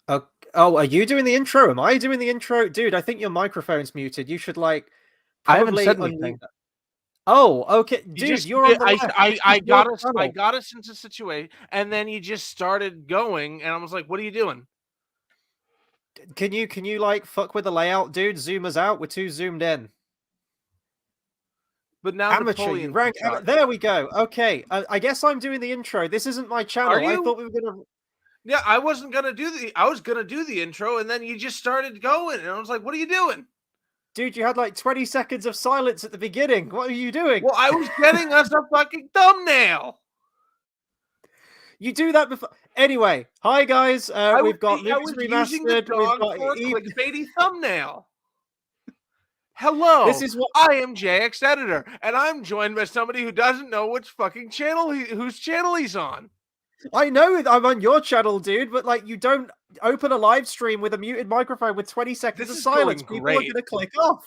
Oh, oh, are you doing the intro? Am I doing the intro? Dude, I think your microphone's muted. You should I haven't probably said unmute anything. that. Oh, okay. You Dude, just you're on the I left. I This I is your got us I channel. got us into a situation, and then you just started going, and I was like, "What are you doing?" Can you fuck with the layout, dude? Zoom us out. We're too zoomed in. But now Amateur, you Napoleon's in rank. charge. There we go. Okay, I guess I'm doing the intro. This isn't my Are channel. I you? thought we were gonna. Yeah, I wasn't gonna do the. I was gonna do the intro, and then you just started going, and I was like, "What are you doing?" Dude, you had 20 seconds of silence at the beginning. What are you doing? Well, I was getting us a fucking thumbnail. You do that before. Anyway, hi guys. We've got I movies was using the remastered. We've dog got. for a E- clickbaity thumbnail. this Hello, is what. I am JX Editor, and I'm joined by somebody who doesn't know which fucking whose channel he's on. I know I'm on your channel, dude, but you don't open a live stream with a muted microphone with 20 seconds This of is silence. going People are great. gonna click off.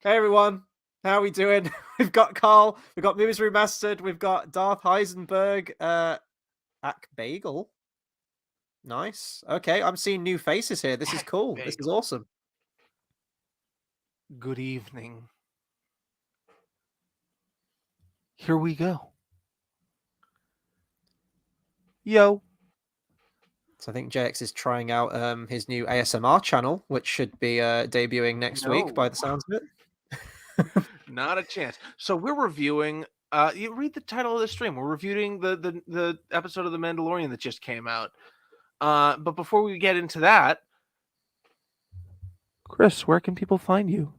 Hey everyone, how are we doing? We've got Carl, we've got Movies Remastered, we've got Darth Heisenberg, Ack Bagel. Nice. Okay, I'm seeing new faces here. This is cool. This is Bagel. awesome. Good evening. Here we go. Yo. So I think JX is trying out his new ASMR channel, which should be debuting next week by No, the sounds of it. not a chance. So we're reviewing. You read the title of the stream. We're reviewing the episode of the Mandalorian that just came out. But before we get into that, Chris, where can people find you?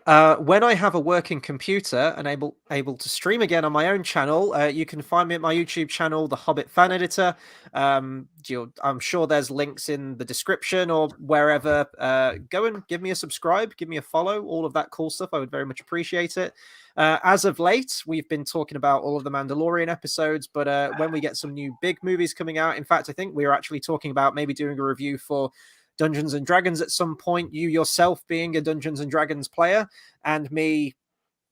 When I have a working computer and able to stream again on my own channel, you can find me at my YouTube channel, The Hobbit Fan Editor. I'm sure there's links in the description or wherever. Go and give me a subscribe, give me a follow, all of that cool stuff. I would very much appreciate it. As of late, we've been talking about all of the Mandalorian episodes, but when we get some new big movies coming out, in fact, I think we were actually talking about maybe doing a review for Dungeons and Dragons at some point, you yourself being a Dungeons and Dragons player and me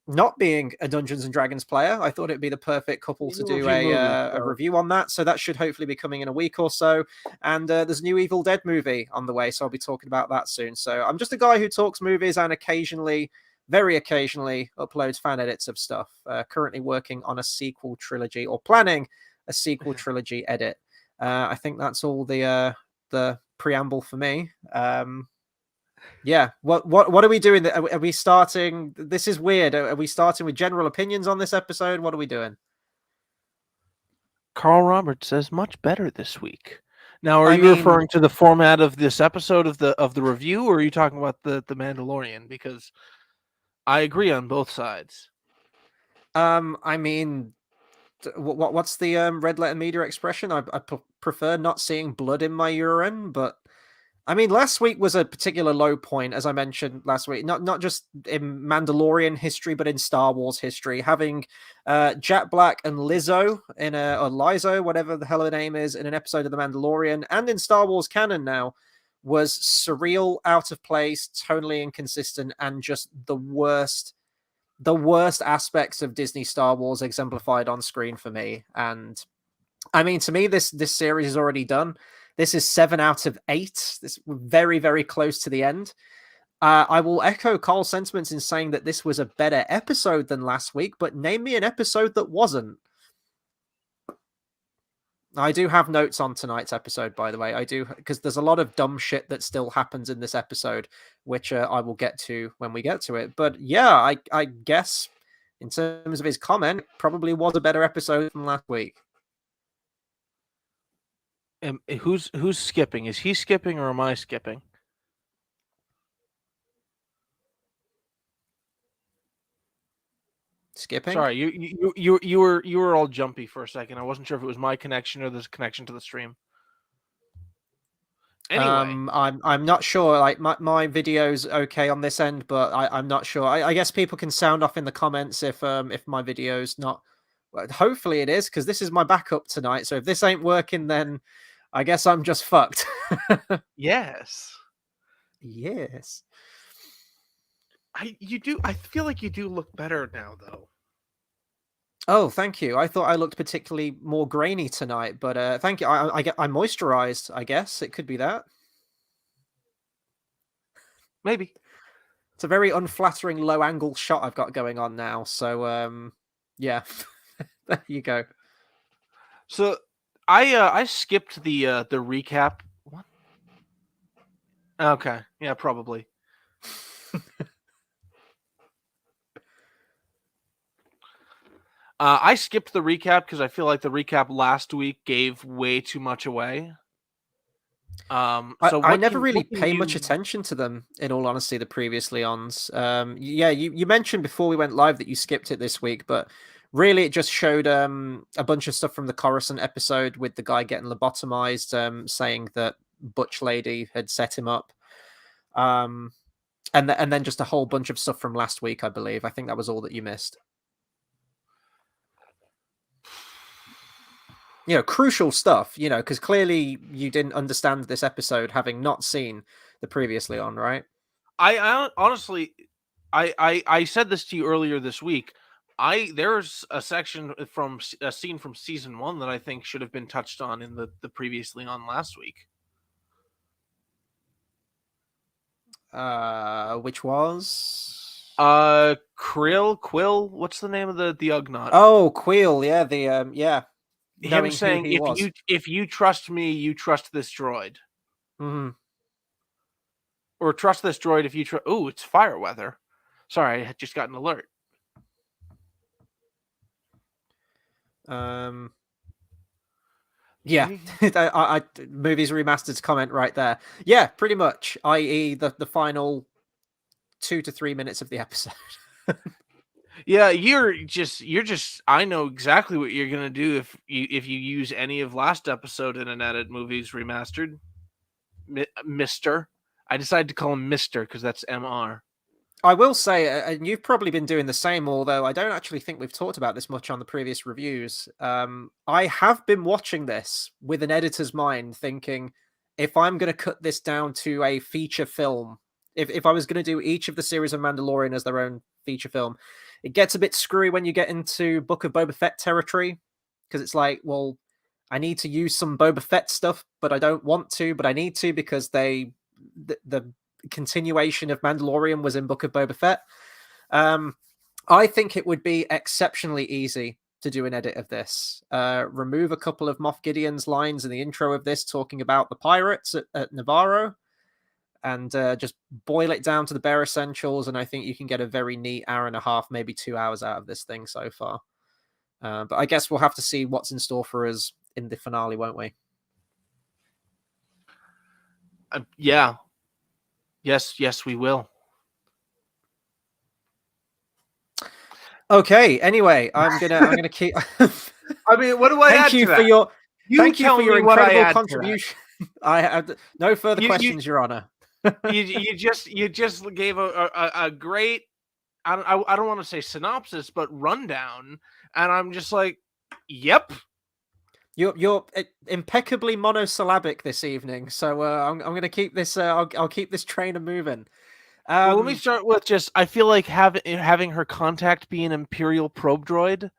not being a Dungeons and Dragons player. I thought it'd be the perfect couple to do Review movies, a review on that. So that should hopefully be coming in a week or so. And there's a new Evil Dead movie on the way, so I'll be talking about that soon. So I'm just a guy who talks movies and occasionally, very occasionally, uploads fan edits of stuff. Currently working on a sequel trilogy or planning a sequel trilogy edit. I think that's all the preamble for me. Yeah, what are we doing? Are we starting? This is weird. Are we starting with general opinions on this episode? What are we doing? Carl Roberts says much better this week. Now, are I you mean, referring to the format of this episode of the review, or are you talking about the Mandalorian? Because I agree on both sides. I mean, what's the red letter media expression? I prefer not seeing blood in my urine, but I mean, last week was a particular low point, as I mentioned last week. Not just in Mandalorian history, but in Star Wars history. Having Jack Black and Lizzo or Lizzo, whatever the hell her name is, in an episode of The Mandalorian, and in Star Wars canon now, was surreal, out of place, tonally inconsistent, and just the worst aspects of Disney Star Wars exemplified on screen for me. And I mean, to me, this series is already done. This is 7 out of 8. This very, very close to the end. I will echo Carl's sentiments in saying that this was a better episode than last week, but name me an episode that wasn't. I do have notes on tonight's episode, by the way. I do, because there's a lot of dumb shit that still happens in this episode, which I will get to when we get to it. But yeah, I guess in terms of his comment, probably was a better episode than last week. Who's skipping? Is he skipping or am I skipping? Skipping? Sorry, you were all jumpy for a second. I wasn't sure if it was my connection or this connection to the stream. Anyway, I'm not sure. Like my video's okay on this end, but I'm not sure. I guess people can sound off in the comments if my video's not. Well, hopefully it is, because this is my backup tonight. So if this ain't working, then I guess I'm just fucked. yes. Yes. I feel like you do look better now, though. Oh, thank you. I thought I looked particularly more grainy tonight, but thank you. I moisturized. I guess it could be that. Maybe. It's a very unflattering low angle shot I've got going on now. So yeah, there you go. So I skipped the recap. What? Okay, yeah, probably. I skipped the recap because I feel like the recap last week gave way too much away. So I never really what can pay much you? attention to them, in all honesty, the previously ons. Yeah, you mentioned before we went live that you skipped it this week, but really it just showed a bunch of stuff from the Coruscant episode with the guy getting lobotomized, saying that Butch Lady had set him up. And then just a whole bunch of stuff from last week, I believe. I think that was all that you missed. Crucial stuff, because clearly you didn't understand this episode having not seen the previously on, right? I honestly, I said this to you earlier this week. There's a section from a scene from season 1 that I think should have been touched on in the previously on last week. Which was Quill, what's the name of the Ugnaught? oh Queel, yeah, yeah, Him knowing who saying, he was. if you trust me, you trust this droid. Hmm. Or trust this droid if you trust. Ooh, it's fire weather. Sorry, I had just got an alert. Yeah, movies remastered's comment right there. Yeah, pretty much. I.e., the final 2 to 3 minutes of the episode. Yeah, you're just I know exactly what you're gonna do if you use any of last episode in an edit movies remastered. Mister. I decided to call him Mister because that's MR. I will say, and you've probably been doing the same, although I don't actually think we've talked about this much on the previous reviews. I have been watching this with an editor's mind, thinking if I'm going to cut this down to a feature film, if I was going to do each of the series of Mandalorian as their own feature film, it gets a bit screwy when you get into Book of Boba Fett territory, because it's like, well, I need to use some Boba Fett stuff, but I don't want to, but I need to because the continuation of Mandalorian was in Book of Boba Fett. I think it would be exceptionally easy to do an edit of this. Remove a couple of Moff Gideon's lines in the intro of this, talking about the pirates at Navarro, and just boil it down to the bare essentials. And I think you can get a very neat hour and a half, maybe 2 hours out of this thing so far. But I guess we'll have to see what's in store for us in the finale, won't we? Yeah. Yes, we will. Okay. Anyway, I'm gonna keep. I mean, what do I Thank add you to for that? your You tell me what I incredible add contribution. I have no further You- questions, Your Honor. you just gave a great I don't want to say synopsis but rundown, and I'm just like, yep. You're impeccably monosyllabic this evening, so I'm going to keep this. I'll keep this train moving. Well, let me start with just I feel like having her contact be an Imperial probe droid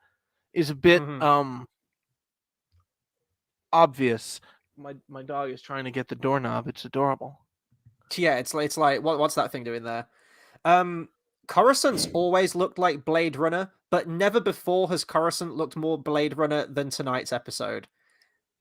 is a bit obvious. My dog is trying to get the doorknob. It's adorable. Yeah, it's like what's that thing doing there? Coruscant's always looked like Blade Runner, but never before has Coruscant looked more Blade Runner than tonight's episode.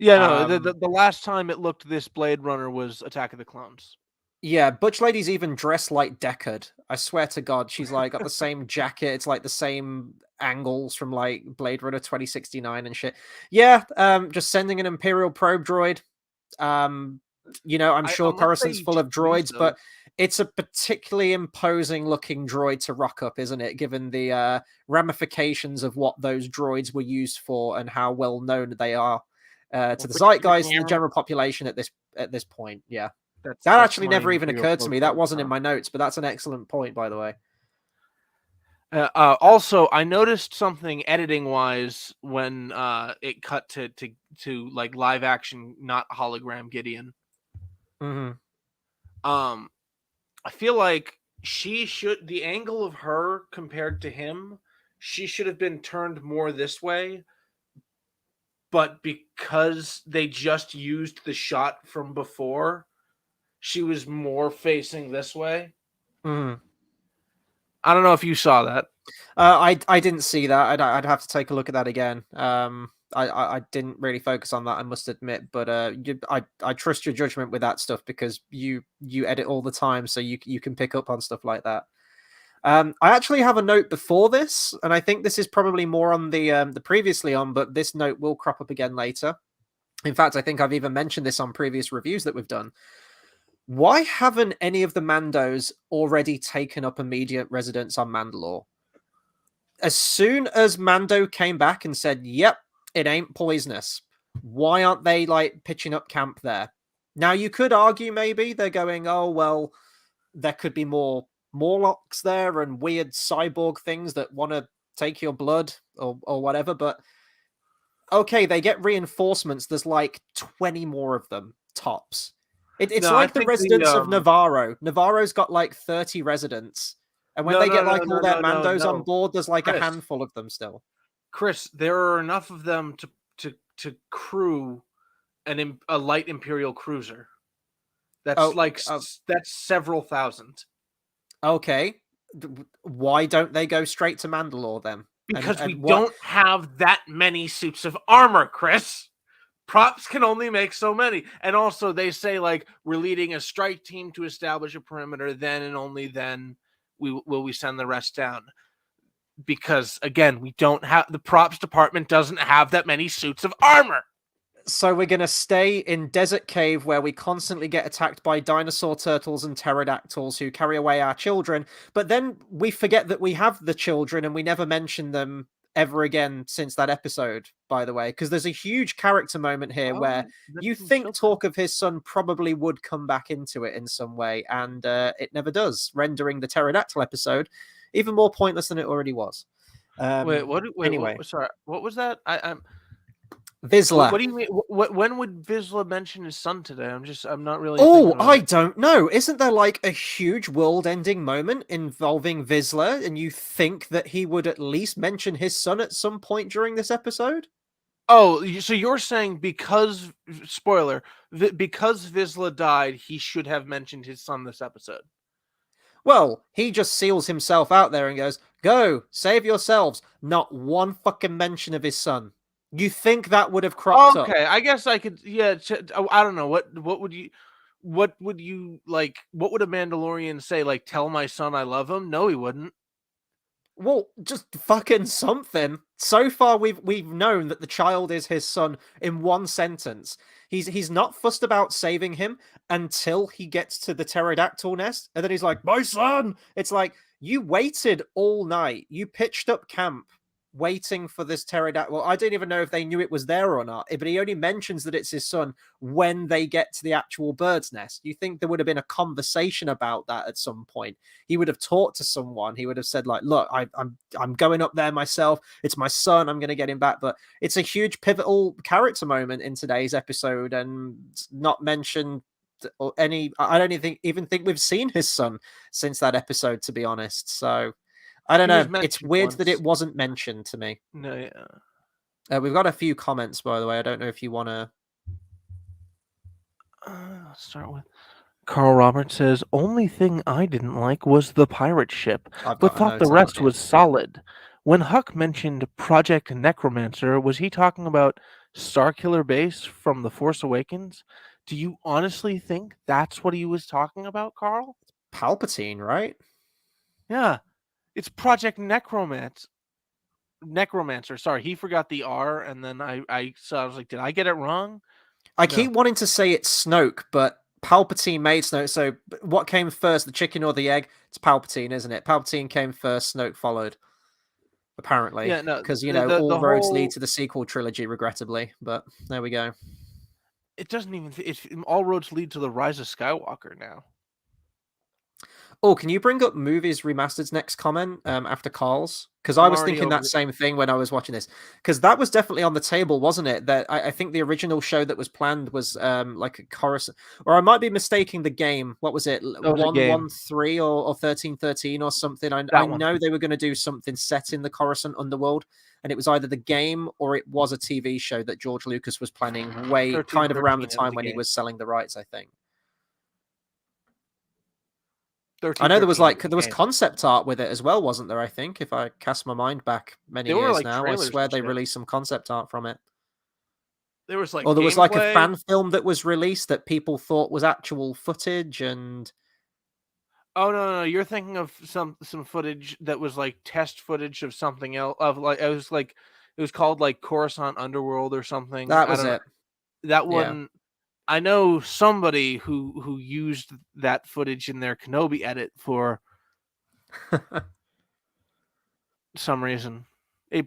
Yeah, no, the last time it looked this Blade Runner was Attack of the Clones. Yeah, Butch Lady's even dressed like Deckard. I swear to God, she's like got the same jacket. It's like the same angles from like Blade Runner 2069 and shit. Yeah, just sending an Imperial probe droid. I'm sure Unless Coruscant's they full of use droids, those. but it's a particularly imposing looking droid to rock up, isn't it? Given the ramifications of what those droids were used for and how well known they are to the zeitgeist and the general population at this point. Yeah. That actually never even occurred to me. That wasn't in my notes, but that's an excellent point, by the way. Also, I noticed something editing wise when it cut to like live action, not hologram Gideon. Mm-hmm. I feel like the angle of her compared to him she should have been turned more this way, but because they just used the shot from before, she was more facing this way. Mm. I don't know if you saw that. I didn't see that. I'd have to take a look at that again. I didn't really focus on that, I must admit. But I trust your judgment with that stuff because you edit all the time, so you can pick up on stuff like that. I actually have a note before this, and I think this is probably more on the previously on, but this note will crop up again later. In fact, I think I've even mentioned this on previous reviews that we've done. Why haven't any of the Mandos already taken up immediate residence on Mandalore? As soon as Mando came back and said, "Yep, it ain't poisonous," why aren't they like pitching up camp there? Now you could argue maybe they're going, "Oh well, there could be more Morlocks there and weird cyborg things that want to take your blood or whatever." But okay, they get reinforcements. There's like 20 more of them tops. It's No, I like the think residents of Navarro. Navarro's got like 30 residents. And when no, they no, get no, like all no, their no, no, Mandos on no. board, there's like a Chris, handful of them still. Chris, there are enough of them to crew a light Imperial cruiser. That's Oh, like that's several thousand. okay. Why don't they go straight to Mandalore then? Because we And what? don't have that many suits of armor, Chris. Props can only make so many. And also they say like we're leading a strike team to establish a perimeter, then and only then will we send the rest down. Because again, we don't have the props department doesn't have that many suits of armor. So we're gonna stay in Desert Cave where we constantly get attacked by dinosaur turtles and pterodactyls who carry away our children, but then we forget that we have the children and we never mention them ever again since that episode, by the way, because there's a huge character moment here where you think talk of his son probably would come back into it in some way, and it never does, rendering the pterodactyl episode even more pointless than it already was. Wait, Anyway, sorry, what was that? I'm Vizsla. What do you mean? When would Vizsla mention his son today? I'm not really. Oh, I don't know. Isn't there like a huge world-ending moment involving Vizsla, and you think that he would at least mention his son at some point during this episode? Oh, so you're saying because spoiler, because Vizsla died, he should have mentioned his son this episode. Well, he just seals himself out there and goes, "Go, save yourselves." Not one fucking mention of his son. You think that would have cropped up? Okay, I guess I could. Yeah, I don't know what would you like? What would a Mandalorian say? Like, tell my son I love him? No, he wouldn't. Well, just fucking something. So far, we've known that the child is his son in one sentence. He's not fussed about saving him until he gets to the pterodactyl nest, and then he's like, "My son." It's like you waited all night. You pitched up camp waiting for this pterodactyl. Well, I don't even know if they knew it was there or not, but he only mentions that it's his son when they get to the actual bird's nest. You think there would have been a conversation about that at some point? He would have talked to someone. He would have said, like, "Look, I'm going up there myself. It's my son. I'm going to get him back." But it's a huge pivotal character moment in today's episode, and not mentioned or any. I don't even think we've seen his son since that episode, to be honest. So I don't know. It's weird that it wasn't mentioned to me. No, yeah. We've got a few comments, by the way. I don't know if you want to. Let's start with Carl Roberts says, "Only thing I didn't like was the pirate ship, but thought the rest was solid. When Huck mentioned Project Necromancer, was he talking about Starkiller Base from The Force Awakens? Do you honestly think that's what he was talking about, Carl?" Palpatine, right? Yeah. It's Project Necromancer. Sorry, he forgot the R, and then I was like, did I get it wrong? I keep wanting to say it's Snoke, but Palpatine made Snoke. So what came first, the chicken or the egg? It's Palpatine, isn't it? Palpatine came first, Snoke followed. Apparently. Yeah, no. Because, all roads lead to the sequel trilogy, regrettably. But there we go. It doesn't even... all roads lead to the Rise of Skywalker now. Oh, can you bring up Movies Remastered's next comment after Carl's? Because I I'm was already thinking over that same thing when I was watching this. Because that was definitely on the table, wasn't it? That I think the original show that was planned was like a Coruscant, or I might be mistaking the game. What was it? That was a game. 113 or 1313 or something. I That one. know they were going to do something set in the Coruscant underworld, and it was either the game or it was a TV show that George Lucas was planning way kind of around the 1313, it was time a when he game. was selling the rights, I think. I 1313 know there was was a there was game. concept art with it as well, wasn't there? I think if I cast my mind back many There were, years like, now, I trailers swear and they shit. released some concept art from it. There was, like, Or there was like a gameplay. fan film that was released that people thought was actual footage, and Oh, no, you're thinking of some footage that was, like, test footage of something else. Of, like, it was called, like, Coruscant Underworld or something. that I was don't know. it. That Yeah. one, I know somebody who used that footage in their Kenobi edit for some reason.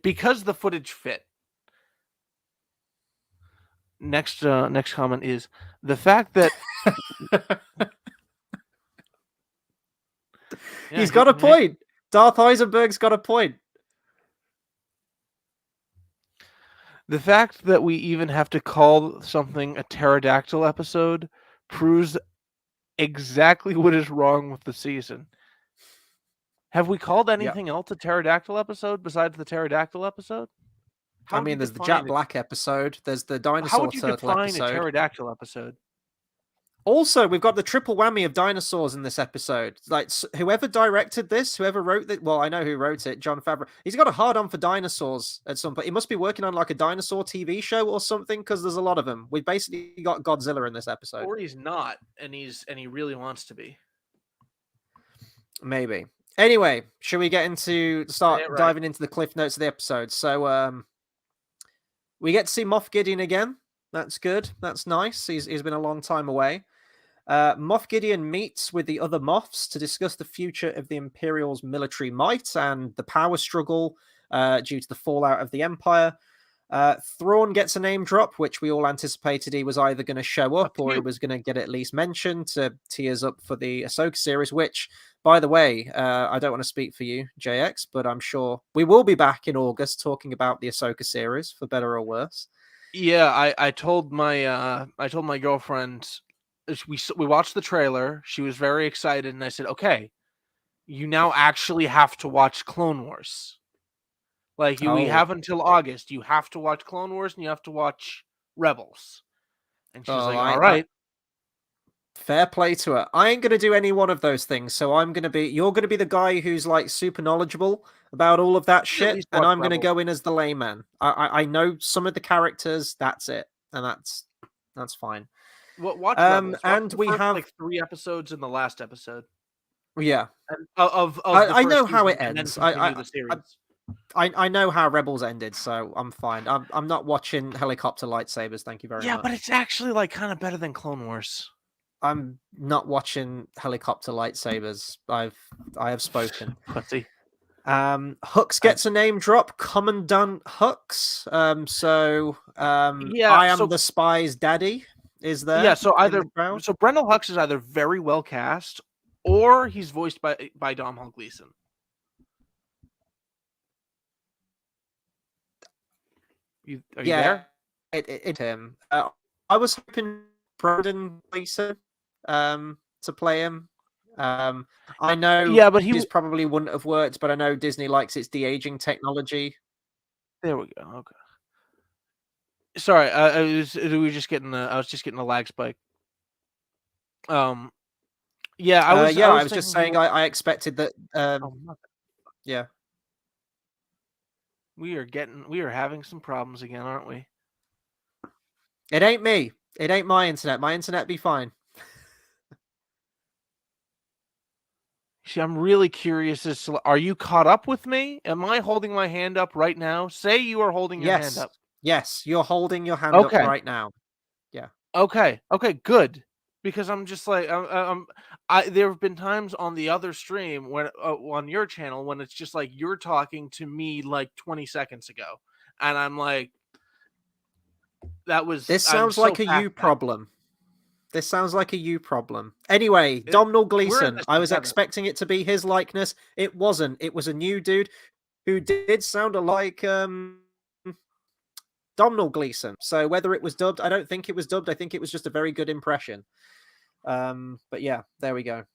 Because the footage fit. Next comment is the fact that He's got a point. Darth Eisenberg's got a point. The fact that we even have to call something a pterodactyl episode proves exactly what is wrong with the season. Have we called anything else a pterodactyl episode besides the pterodactyl episode? I mean, there's the Jack Black episode. There's the dinosaur turtle episode. How would you define a pterodactyl episode? Also, we've got the triple whammy of dinosaurs in this episode. Like, whoever directed this, whoever wrote it, well, I know who wrote it, Jon Favreau. He's got a hard-on for dinosaurs at some point. He must be working on like a dinosaur TV show or something, because there's a lot of them. We've basically got Godzilla in this episode. Or he's not, and he really wants to be. Maybe. Anyway, should we get into diving into the cliff notes of the episode? So, we get to see Moff Gideon again. That's good. That's nice. He's been a long time away. Moff Gideon meets with the other Moffs to discuss the future of the Imperial's military might and the power struggle due to the fallout of the Empire. Thrawn gets a name drop, which we all anticipated he was either going to show up or he was going to get at least mentioned to tee us up for the Ahsoka series, which, by the way, I don't want to speak for you, JX, but I'm sure we will be back in August talking about the Ahsoka series, for better or worse. Yeah, I told my girlfriend, we watched the trailer. She was very excited, and I said, "Okay, you now actually have to watch Clone Wars. Like, we have until August. You have to watch Clone Wars, and you have to watch Rebels." And she's like, "All right." Fair play to her. I ain't gonna do any one of those things, so you're gonna be the guy who's like super knowledgeable about all of that shit, and I'm gonna go in as the layman. I know some of the characters. That's it, and that's fine. Watch Rebels. And we have like 3 episodes in the last episode. Yeah, of I know how it ends. ends. I know how Rebels ended, so I'm fine. I'm not watching helicopter lightsabers. Thank you very much. Yeah, but it's actually like kind of better than Clone Wars. I'm not watching helicopter lightsabers. I have spoken. Pussy. Hux gets a name drop. Commandant Hux. Yeah, I am the spy's daddy. Is there? Yeah, so Brendel Hux is either very well cast or he's voiced by Domhnall Gleeson. Are you there? It's him. I was hoping Brendan Gleeson to play him. I know but he probably wouldn't have worked, but I know Disney likes its de-aging technology. There we go. Okay. Sorry, I was just getting a lag spike. I was just saying I expected that. Yeah. We are having some problems again, aren't we? It ain't me. It ain't my internet. My internet be fine. See, I'm really curious as to, are you caught up with me? Am I holding my hand up right now? Say you are holding your hand up. Yes, you're holding your hand up right now. Yeah. Okay, good. Because I'm just like, there have been times on the other stream when on your channel when it's just like you're talking to me like 20 seconds ago, and I'm like, This sounds like a you problem. This sounds like a you problem. Anyway, It, Domhnall we're in Gleeson. this I was together. expecting it to be his likeness. It wasn't. It was a new dude who did sound like Domhnall Gleeson. So whether it was dubbed, I don't think it was dubbed. I think it was just a very good impression. But yeah, there we go.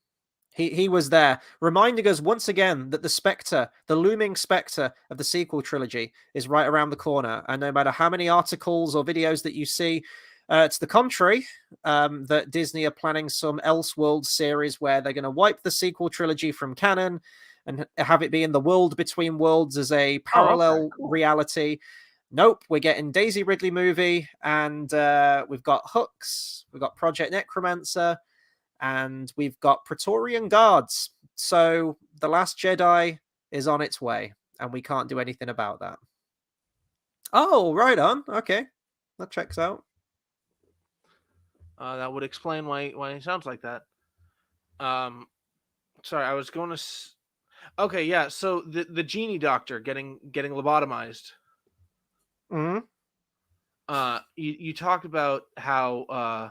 He was there, reminding us once again that the spectre, the looming spectre of the sequel trilogy, is right around the corner. And no matter how many articles or videos that you see, to the contrary, that Disney are planning some Elseworld series where they're going to wipe the sequel trilogy from canon and have it be in the world between worlds as a Oh, okay, parallel cool. reality. Nope, we're getting Daisy Ridley movie, and we've got Hooks, we've got Project Necromancer, and we've got Praetorian Guards. So The Last Jedi is on its way, and we can't do anything about that. Oh, right on. Okay, that checks out. That would explain why he sounds like that. Sorry, I was going to. Okay, yeah. So the genie doctor getting lobotomized. Mm-hmm. You talked about how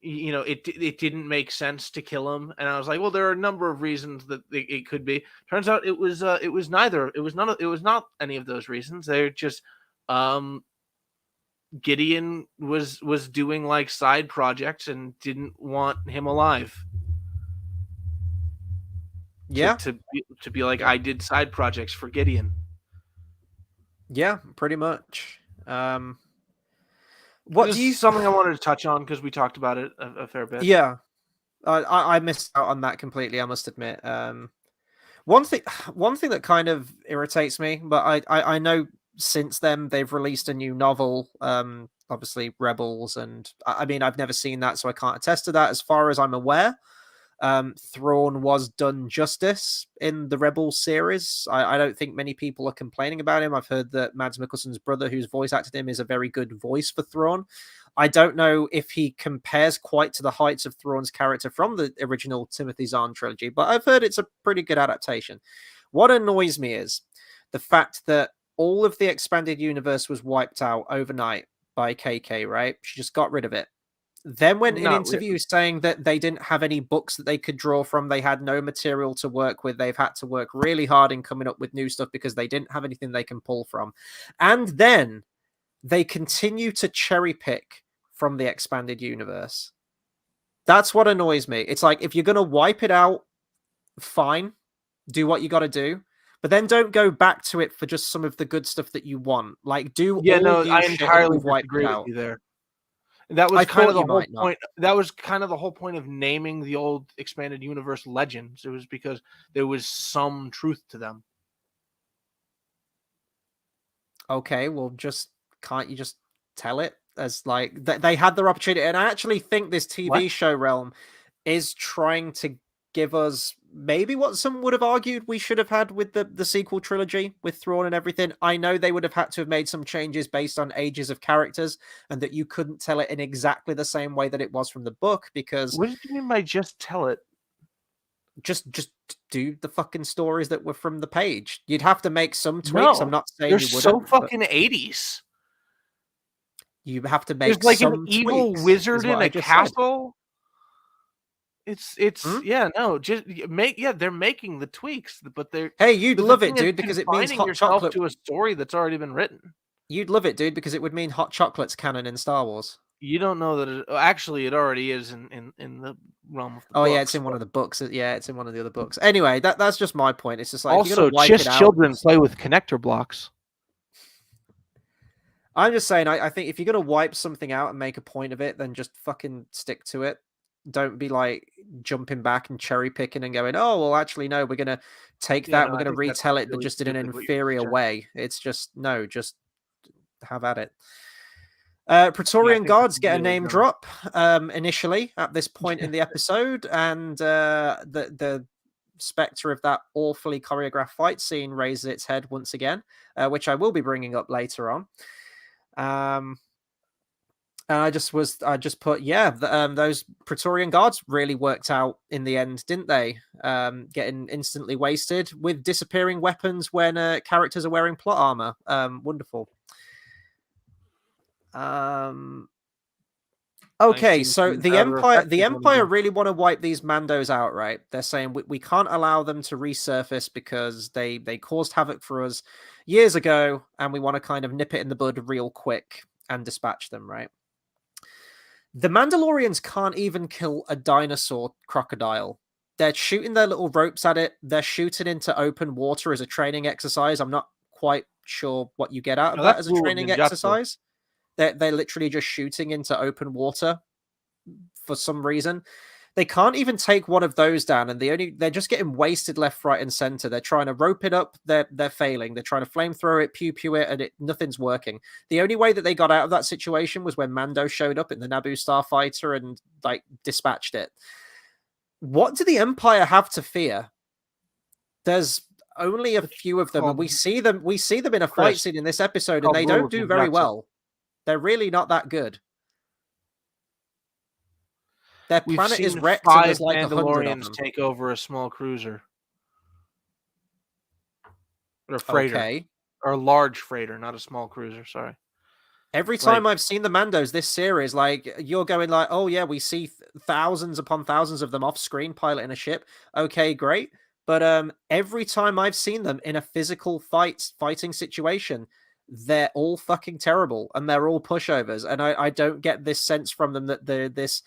it didn't make sense to kill him, and I was like, well, there are a number of reasons that it could be. Turns out it was neither. It was not any of those reasons. They're just Gideon was doing like side projects and didn't want him alive. Yeah, To be like, I did side projects for Gideon. yeah, pretty much. What This do is you? something I wanted to touch on because we talked about it a fair bit. Yeah, I missed out on that completely. I must admit. One thing, one thing that kind of irritates me, but I know since then they've released a new novel. Obviously Rebels, and I mean I've never seen that, so I can't attest to that. As far as I'm aware, Thrawn was done justice in the Rebels series. I don't think many people are complaining about him. I've heard that Mads Mikkelsen's brother, who's voice acted him, is a very good voice for Thrawn. I don't know if he compares quite to the heights of Thrawn's character from the original Timothy Zahn trilogy, but I've heard it's a pretty good adaptation. What annoys me is the fact that all of the expanded universe was wiped out overnight by KK, right? She just got rid of it. Then went in Not really. interviews saying that they didn't have any books that they could draw from. They had no material to work with. They've had to work really hard in coming up with new stuff because they didn't have anything they can pull from. And then they continue to cherry pick from the expanded universe. That's what annoys me. It's like, if you're going to wipe it out, fine, do what you got to do. But then don't go back to it for just some of the good stuff that you want. Like, do Yeah, all no, new I shit if entirely you've wiped it disagree with out. you there. That was I kind of thought the you whole might not. point. That was kind of the whole point of naming the old expanded universe Legends. It was because there was some truth to them. Okay, well, can't you just tell it as like they had their opportunity? And I actually think this TV What? show realm is trying to give us maybe what some would have argued we should have had with the sequel trilogy with Thrawn and everything. I know they would have had to have made some changes based on ages of characters, and that you couldn't tell it in exactly the same way that it was from the book, because What did you mean by just tell it? just do the fucking stories that were from the page. You'd have to make some tweaks. I'm No, not saying they're you so wouldn't, but fucking 80s. you have to There's make like an some evil tweaks, is wizard what in I a just said. castle. It's Hmm? yeah, no, just make they're making the tweaks, but Hey, you'd but the love it, thing is dude, because it means confining hot yourself chocolate. to a story that's already been written. You'd love it, dude, because it would mean hot chocolate's canon in Star Wars. You don't know that actually it already is in the realm of the Oh yeah, it's books. in one of the books. Yeah, it's in one of the other books. Anyway, that's just my point. It's just like, if you're Also, gonna wipe it just out, children play with connector blocks. I'm just saying, I think if you're gonna wipe something out and make a point of it, then just fucking stick to it. Don't be like jumping back and cherry picking and going, oh well, actually no, we're gonna take Yeah, that, no, we're I gonna think that's retell it, but really just in an stupid what you're inferior suggesting. way. It's just no, just have at it. Yeah, I Praetorian think that's Guards get a really name dumb. drop initially at this point in the episode, and the spectre of that awfully choreographed fight scene raises its head once again, which I will be bringing up later on. And I just put, yeah, those Praetorian Guards really worked out in the end, didn't they? Getting instantly wasted with disappearing weapons when characters are wearing plot armor. Wonderful. Okay, so seem rather The effective when they Empire do. really want to wipe these Mandos out, right? They're saying we can't allow them to resurface because they caused havoc for us years ago, and we want to kind of nip it in the bud real quick and dispatch them, right? The Mandalorians can't even kill a dinosaur crocodile. They're shooting their little ropes at it. They're shooting into open water as a training exercise. I'm not quite sure what you get out of No, that that's as a rule of training ninjutsu. exercise. They're literally just shooting into open water for some reason. They can't even take one of those down, and they're just getting wasted left, right, and center. They're trying to rope it up, they're failing. They're trying to flamethrower it, pew pew it, and nothing's working. The only way that they got out of that situation was when Mando showed up in the Naboo starfighter and like dispatched it. What do the Empire have to fear? There's only a It's few of them, and called we see them in a fight Chris. scene in this It's episode, and called they rule don't of do very ninjutsu. well. They're really not that good. Their We've planet is seen wrecked, and there's 5 like 100 of Mandalorians them. take over a small cruiser or a freighter Okay. or a large freighter, not a small cruiser. Sorry. Every Like, time I've seen the Mandos this series, like you're going like, oh yeah, we see thousands upon thousands of them off screen piloting a ship. Okay, great. But every time I've seen them in a physical fighting situation, they're all fucking terrible and they're all pushovers. And I don't get this sense from them that they're this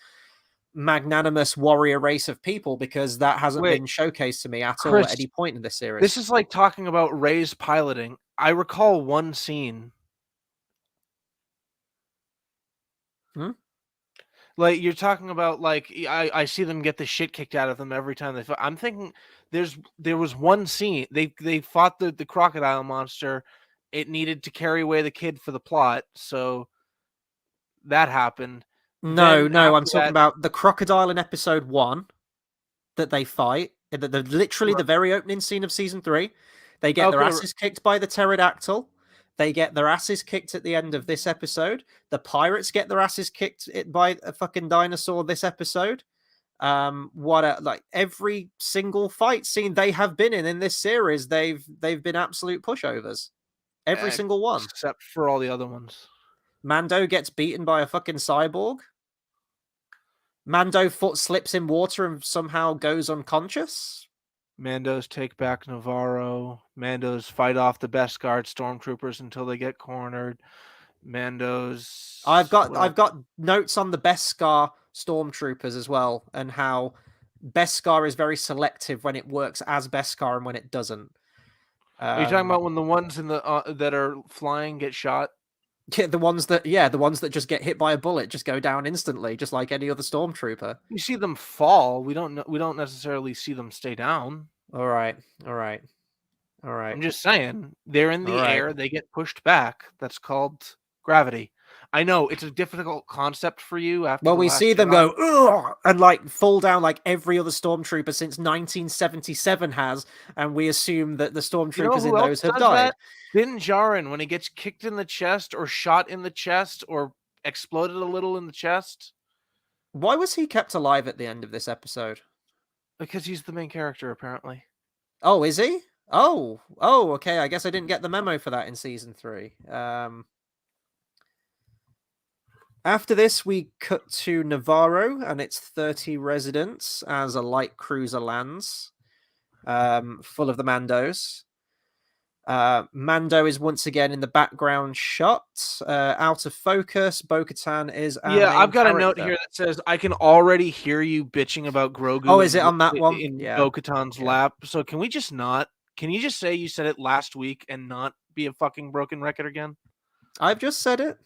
magnanimous warrior race of people, because that hasn't wait, been showcased to me at all at Chris, any point in this this series. is like talking about Rey's piloting. I recall one scene. Hmm? Like you're talking about, like I see them get the shit kicked out of them every time they fight. I'm thinking there was one scene they fought the crocodile monster. It needed to carry away the kid for the plot, so that happened. No, Then no, I'm after talking that, about the crocodile in episode 1 that they fight. Literally r- the very opening scene of season 3. They get their okay, asses kicked by the pterodactyl. They get their asses kicked at the end of this episode. The pirates get their asses kicked by a fucking dinosaur this episode. Like every single fight scene they have been in this series, they've been absolute pushovers. Every single one. except for all the other ones. Mando gets beaten by a fucking cyborg. Mando foot slips in water and somehow goes unconscious. Mandos take back Navarro. Mandos fight off the Beskar stormtroopers until they get cornered. Mandos. I've got notes on the Beskar stormtroopers as well, and how Beskar is very selective when it works as Beskar and when it doesn't. Are you talking about when the ones in the that are flying get shot? The ones that just get hit by a bullet just go down instantly, just like any other stormtrooper. You see them fall. We don't necessarily see them stay down. All right. I'm just saying, they're in the All right. air, they get pushed back. That's called gravity. I know it's a difficult concept for you after Well, the we Last see them Jedi. go ugh, and like fall down like every other stormtrooper since 1977 has, and we assume that the You know stormtroopers in who else those have does died. that? Din Djarin, when he gets kicked in the chest or shot in the chest or exploded a little in the chest. Why was he kept alive at the end of this episode? Because he's the main character, apparently. Oh, is he? Oh, okay. I guess I didn't get the memo for that in season 3. After this, we cut to Navarro and its 30 residents as a light cruiser lands, full of the Mandos. Mando is once again in the background shot, out of focus. Bo-Katan is our Yeah, main I've got a note character. here that says, I can already hear you bitching about Grogu Oh, is it on that one? in Yeah. Bo-Katan's lap. So can we just not? Can you just say you said it last week and not be a fucking broken record again? I've just said it.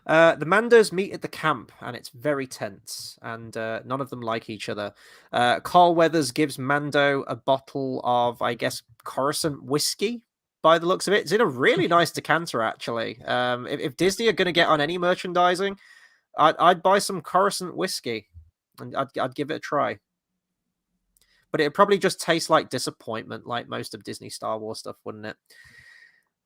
The Mandos meet at the camp, and it's very tense, and none of them like each other. Carl Weathers gives Mando a bottle of, I guess, Coruscant whiskey, by the looks of it. It's in a really nice decanter, actually. If Disney are going to get on any merchandising, I'd buy some Coruscant whiskey, and I'd give it a try. But it'd probably just taste like disappointment, like most of Disney Star Wars stuff, wouldn't it?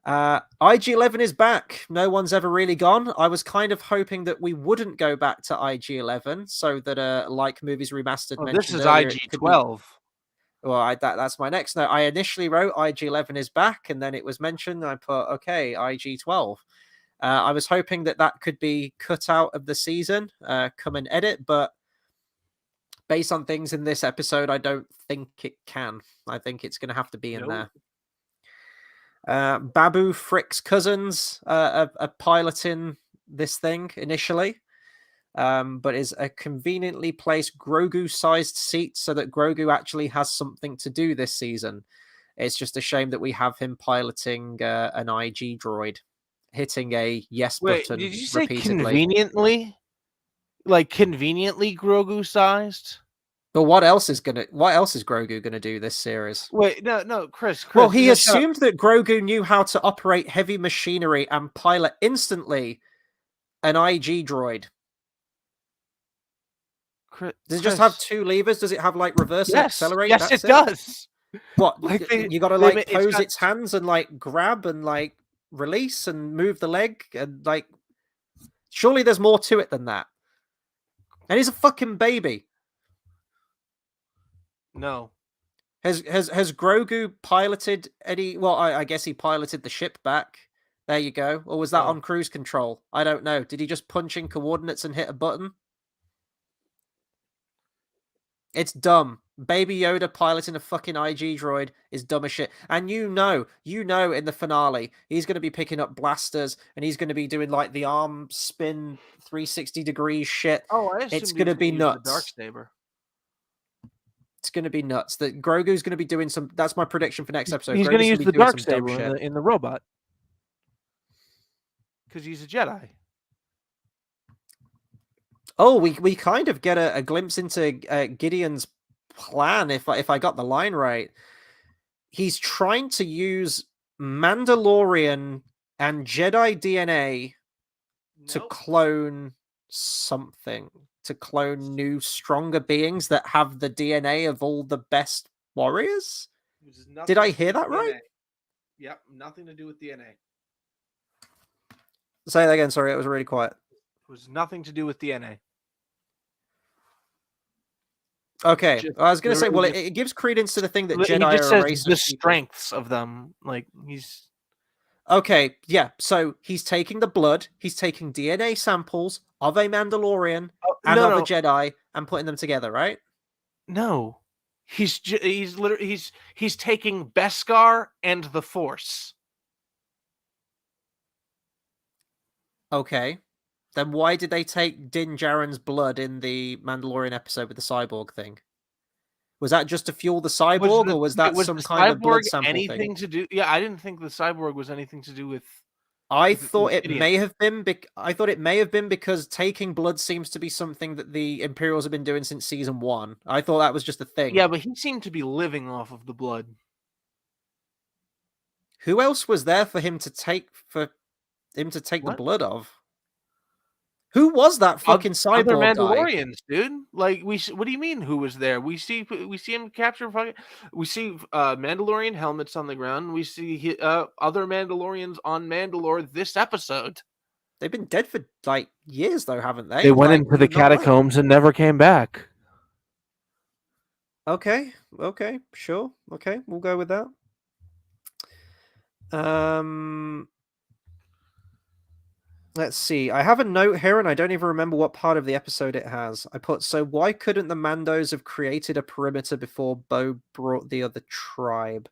IG-11 is back. No one's ever really gone. I was kind of hoping that we wouldn't go back to IG-11, so that like Movies Remastered mentioned this is earlier, IG-12. Well, that's my next note. I initially wrote IG-11 is back, and then it was mentioned, and I put, okay, IG-12. I was hoping that could be cut out of the season, come and edit, but based on things in this episode, I don't think it can. I think it's going to have to be in there. Babu Frick's cousins are piloting this thing initially, but is a conveniently placed Grogu-sized seat so that Grogu actually has something to do this season. It's just a shame that we have him piloting an IG droid, hitting a yes button. Did you say repeatedly. Conveniently? Like conveniently Grogu-sized? But what else is Grogu gonna do this series? Wait, no, Chris. Well, he assumed that Grogu knew how to operate heavy machinery and pilot instantly an IG droid. Does it just have 2 levers? Does it have like reverse and accelerate? Yes, it does. What? Like you got to like pose its hands and like grab and like release and move the leg and like. Surely there's more to it than that. And he's a fucking baby. No. Has Grogu piloted any? Well, I guess he piloted the ship back. There you go. Or was that on cruise control? I don't know. Did he just punch in coordinates and hit a button? It's dumb. Baby Yoda piloting a fucking IG droid is dumb as shit. And you know in the finale, he's going to be picking up blasters and he's going to be doing like the arm spin 360 degrees shit. Oh, I assume it's going to be nuts. The Darksaber. It's going to be nuts. That Grogu's going to be doing some. That's my prediction for next episode. He's going to use the Darksaber in the robot because he's a Jedi. Oh, we kind of get a glimpse into Gideon's plan. If I got the line right, he's trying to use Mandalorian and Jedi DNA to clone something. To clone new, stronger beings that have the DNA of all the best warriors? Did I hear that right? Yep, nothing to do with DNA. Say that again, sorry, it was really quiet. It was nothing to do with DNA. Okay, I was going to say, well, it gives credence to the thing that Jedi just are a says race the of people. strengths of them. Like, he's... Okay, yeah, so he's taking the blood, he's taking DNA samples of a Mandalorian and of a Jedi and putting them together, right? No. He's taking Beskar and the Force. Okay. Then why did they take Din Djarin's blood in the Mandalorian episode with the cyborg thing? Was that just to fuel the cyborg, or was that some kind of blood sample anything to do? Yeah, I didn't think the cyborg was anything to do with. I thought it may have been. I thought it may have been because taking blood seems to be something that the Imperials have been doing since season 1. I thought that was just a thing. Yeah, but he seemed to be living off of the blood. Who else was there for him to take the blood of? Who was that fucking cyborg Other Mandalorians, dude. Like what do you mean? Who was there? We see him capture. We see Mandalorian helmets on the ground. We see other Mandalorians on Mandalore this episode. They've been dead for like years, though, haven't they? They went into the catacombs and never came back. Okay, sure. Okay, we'll go with that. Let's see. I have a note here, and I don't even remember what part of the episode it has. I put, so why couldn't the Mandos have created a perimeter before Bo brought the other tribe?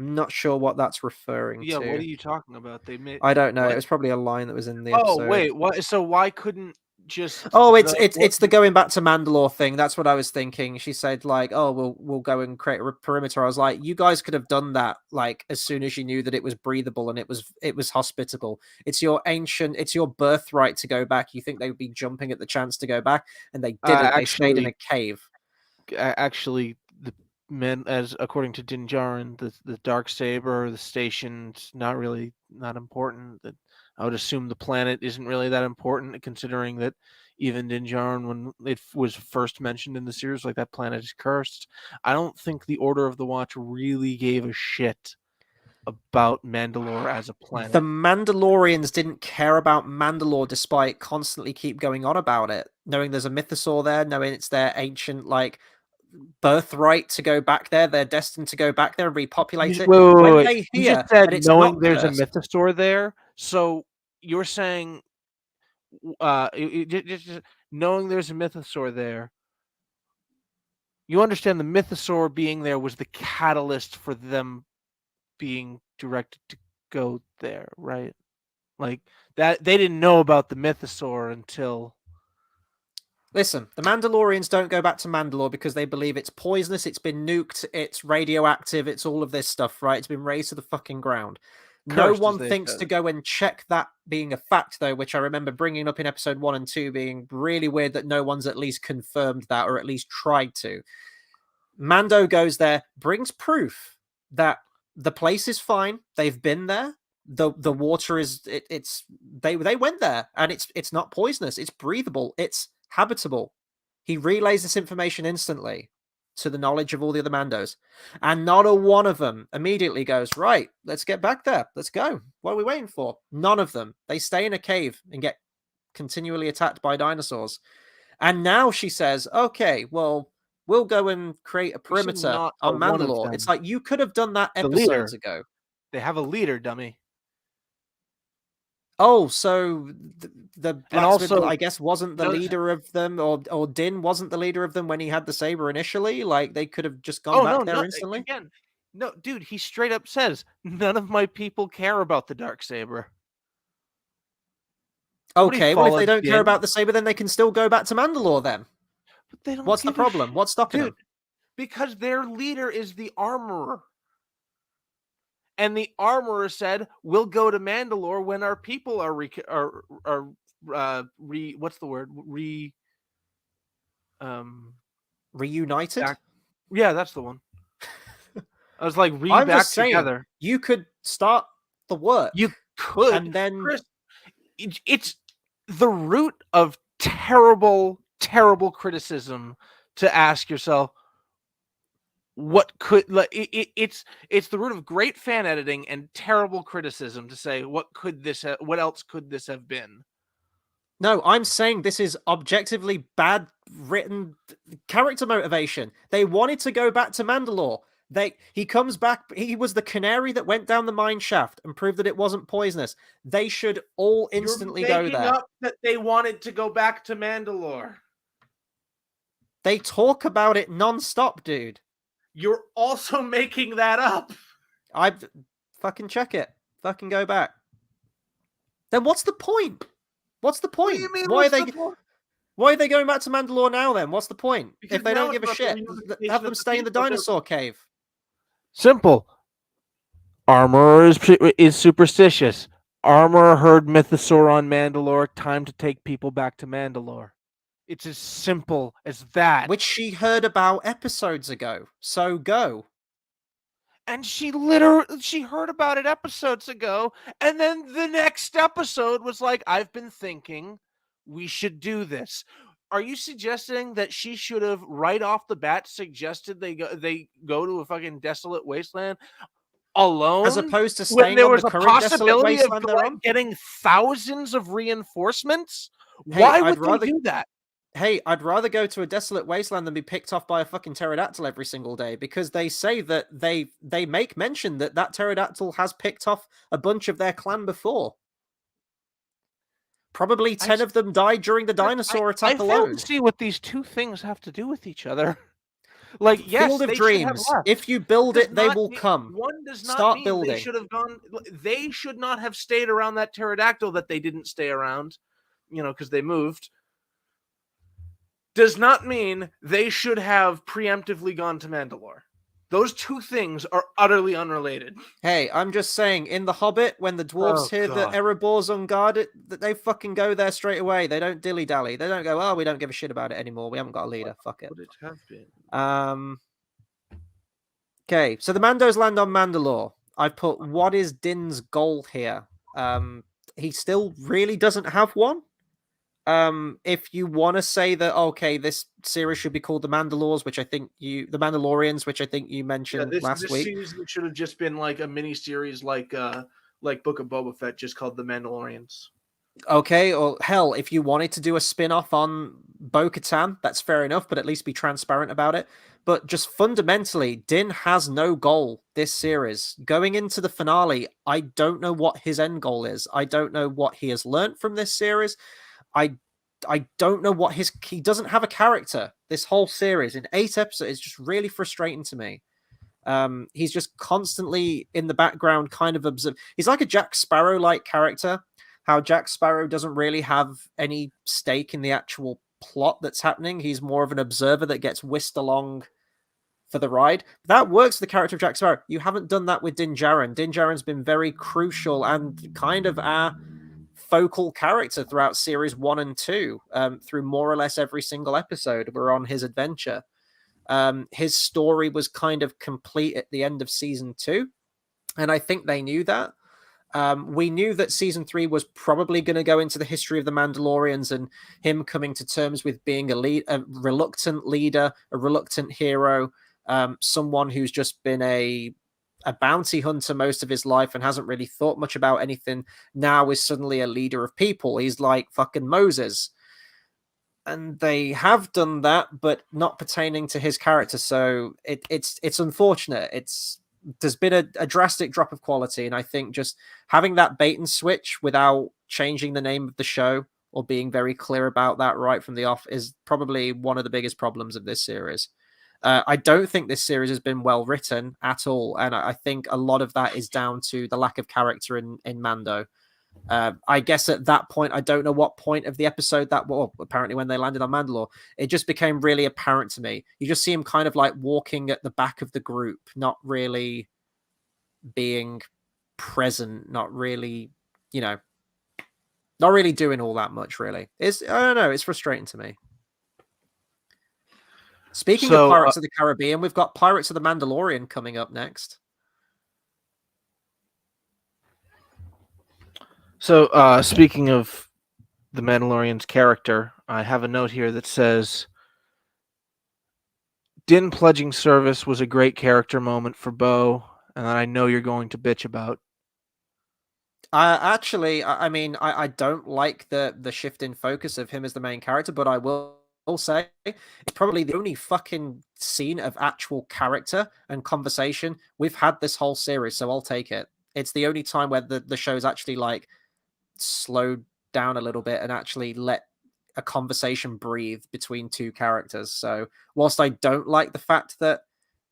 I'm not sure what that's referring to. Yeah, what are you talking about? I don't know. What? It was probably a line that was in the episode. Oh, wait. What? So why couldn't just... Oh, it's the going back to Mandalore thing. That's what I was thinking. She said, like, oh, we'll go and create a perimeter. I was like, you guys could have done that, like, as soon as you knew that it was breathable and it was hospitable. It's your birthright to go back. You think they would be jumping at the chance to go back, and they didn't. They stayed in a cave. Actually, as according to Din Djarin, the Darksaber, the station's not important. That I would assume the planet isn't really that important, considering that even Din Djarin, when it was first mentioned in the series, like, that planet is cursed. I don't think the Order of the Watch really gave a shit about Mandalore as a planet. The Mandalorians didn't care about Mandalore despite constantly keep going on about it, knowing there's a mythosaur there, knowing it's their ancient, like, birthright to go back there. They're destined to go back there and repopulate it. Wait. You just said knowing there's a mythosaur there, so you're saying, just knowing there's a mythosaur there, you understand the mythosaur being there was the catalyst for them being directed to go there, right? Like that, they didn't know about the mythosaur until. Listen, the Mandalorians don't go back to Mandalore because they believe it's poisonous, it's been nuked, it's radioactive, it's all of this stuff, right? It's been razed to the fucking ground. No Cursed, as one they thinks said. to go and check that being a fact, though, which I remember bringing up in episode 1 and 2 being really weird that no one's at least confirmed that or at least tried to. Mando goes there, brings proof that the place is fine. They've been there. The water is they went there and it's not poisonous. It's breathable. It's habitable. He relays this information instantly to the knowledge of all the other Mandos, and not a one of them immediately goes, right, let's get back there. Let's go. What are we waiting for? None of them. They stay in a cave and get continually attacked by dinosaurs. And now she says, okay, well, we'll go and create a You said perimeter not a on one of Mandalore. It's them. like you could have done that The episodes leader. ago. They have a leader, dummy. Oh, so the And blacksmith, also, I guess, wasn't the notice, leader of them, or Din wasn't the leader of them when he had the saber initially. Like they could have just gone oh no, back there not instantly. again. No, dude, he straight up says none of my people care about the dark saber. Nobody Okay, well, if they followed don't care Din, about the saber, then they can still go back to Mandalore. Then but they don't what's the give a problem? shit. What's stopping Dude, them? because their leader is the armorer. And the armorer said, "We'll go to Mandalore when our people are what's the word? Reunited? Back. Yeah, that's the one. I was like, I'm back just saying, together. you could start the work. You could, and then Chris. It's the root of terrible, terrible criticism to ask yourself, what could it's the root of great fan editing and terrible criticism to say what else could this have been. No, I'm saying this is objectively bad written character motivation. They wanted to go back to Mandalore. He comes back. He was the canary that went down the mine shaft and proved that it wasn't poisonous. They should all instantly go there. Up that they wanted to go back to Mandalore. They talk about it non-stop, dude. You're also making that up. I fucking check it. Fucking go back. Then what's the point? What's the point? What do you mean, Why are they going back to Mandalore now then? What's the point? Because if they don't give a shit, have them stay in the dinosaur cave. Simple. Armorer is superstitious. Armorer heard mythosaur on Mandalore. Time to take people back to Mandalore. It's as simple as that. Which she heard about episodes ago. So go. And she heard about it episodes ago, and then the next episode was like, I've been thinking we should do this. Are you suggesting that she should have right off the bat suggested they go to a fucking desolate wasteland alone, as opposed to when staying there on was the a current desolate possibility of wasteland they're on? getting thousands of reinforcements? Hey, Why would they do that? Hey, I'd rather go to a desolate wasteland than be picked off by a fucking pterodactyl every single day, because they say that they make mention that pterodactyl has picked off a bunch of their clan before. Probably 10 of them died during the dinosaur attack alone. I fail to see what these two things have to do with each other. Like, yes, Field of Dreams. If you build it, they will come. One does not Start mean building. they should have gone. They should not have stayed around that pterodactyl that they didn't stay around, because they moved. Does not mean they should have preemptively gone to Mandalore. Those two things are utterly unrelated. Hey, I'm just saying, in The Hobbit, when the dwarves hear that Erebor's unguarded, that they fucking go there straight away. They don't dilly-dally. They don't go, oh, we don't give a shit about it anymore. We haven't got a leader. Fuck it. Would it have been? Okay, so the Mandos land on Mandalore. I've put, what is Din's goal here? He still really doesn't have one. If you want to say that, okay, this series should be called The Mandalorians, which I think you mentioned last week. This season should have just been like a mini series, like Book of Boba Fett, just called The Mandalorians. Okay, or hell, if you wanted to do a spin-off on Bo-Katan, that's fair enough, but at least be transparent about it. But just fundamentally, Din has no goal this series. Going into the finale, I don't know what his end goal is. I don't know what he has learned from this series. I I don't know what he doesn't have a character. This whole series in 8 episodes is just really frustrating to me. He's just constantly in the background, kind of observe. He's like a Jack Sparrow like character. How Jack Sparrow doesn't really have any stake in the actual plot that's happening. He's more of an observer that gets whisked along for the ride. That works for the character of Jack Sparrow. You haven't done that with Din Djarin. Din Djarin's been very crucial and kind of our focal character throughout series 1 and 2. Through more or less every single episode, we're on his adventure. His story was kind of complete at the end of season 2, and I think they knew that. We knew that season 3 was probably going to go into the history of the Mandalorians and him coming to terms with being a reluctant leader, a reluctant hero, someone who's just been a bounty hunter most of his life and hasn't really thought much about anything. Now is suddenly a leader of people. He's like fucking Moses. And they have done that, but not pertaining to his character. So it's unfortunate. There's been a drastic drop of quality, and I think just having that bait and switch without changing the name of the show or being very clear about that right from the off is probably one of the biggest problems of this series. I don't think this series has been well written at all, and I think a lot of that is down to the lack of character in Mando. I guess at that point, I don't know what point of the episode that, well, apparently when they landed on Mandalore, it just became really apparent to me. You just see him kind of like walking at the back of the group, not really being present, not really, not really doing all that much, really. I don't know, it's frustrating to me. Speaking of Pirates of the Caribbean, we've got Pirates of the Mandalorian coming up next. So, speaking of the Mandalorian's character, I have a note here that says, Din pledging service was a great character moment for Bo, and that I know you're going to bitch about. Actually, I mean, I don't like the shift in focus of him as the main character, but I will say it's probably the only fucking scene of actual character and conversation we've had this whole series, so I'll take it. It's the only time where the show's actually like slowed down a little bit and actually let a conversation breathe between two characters. So whilst I don't like the fact that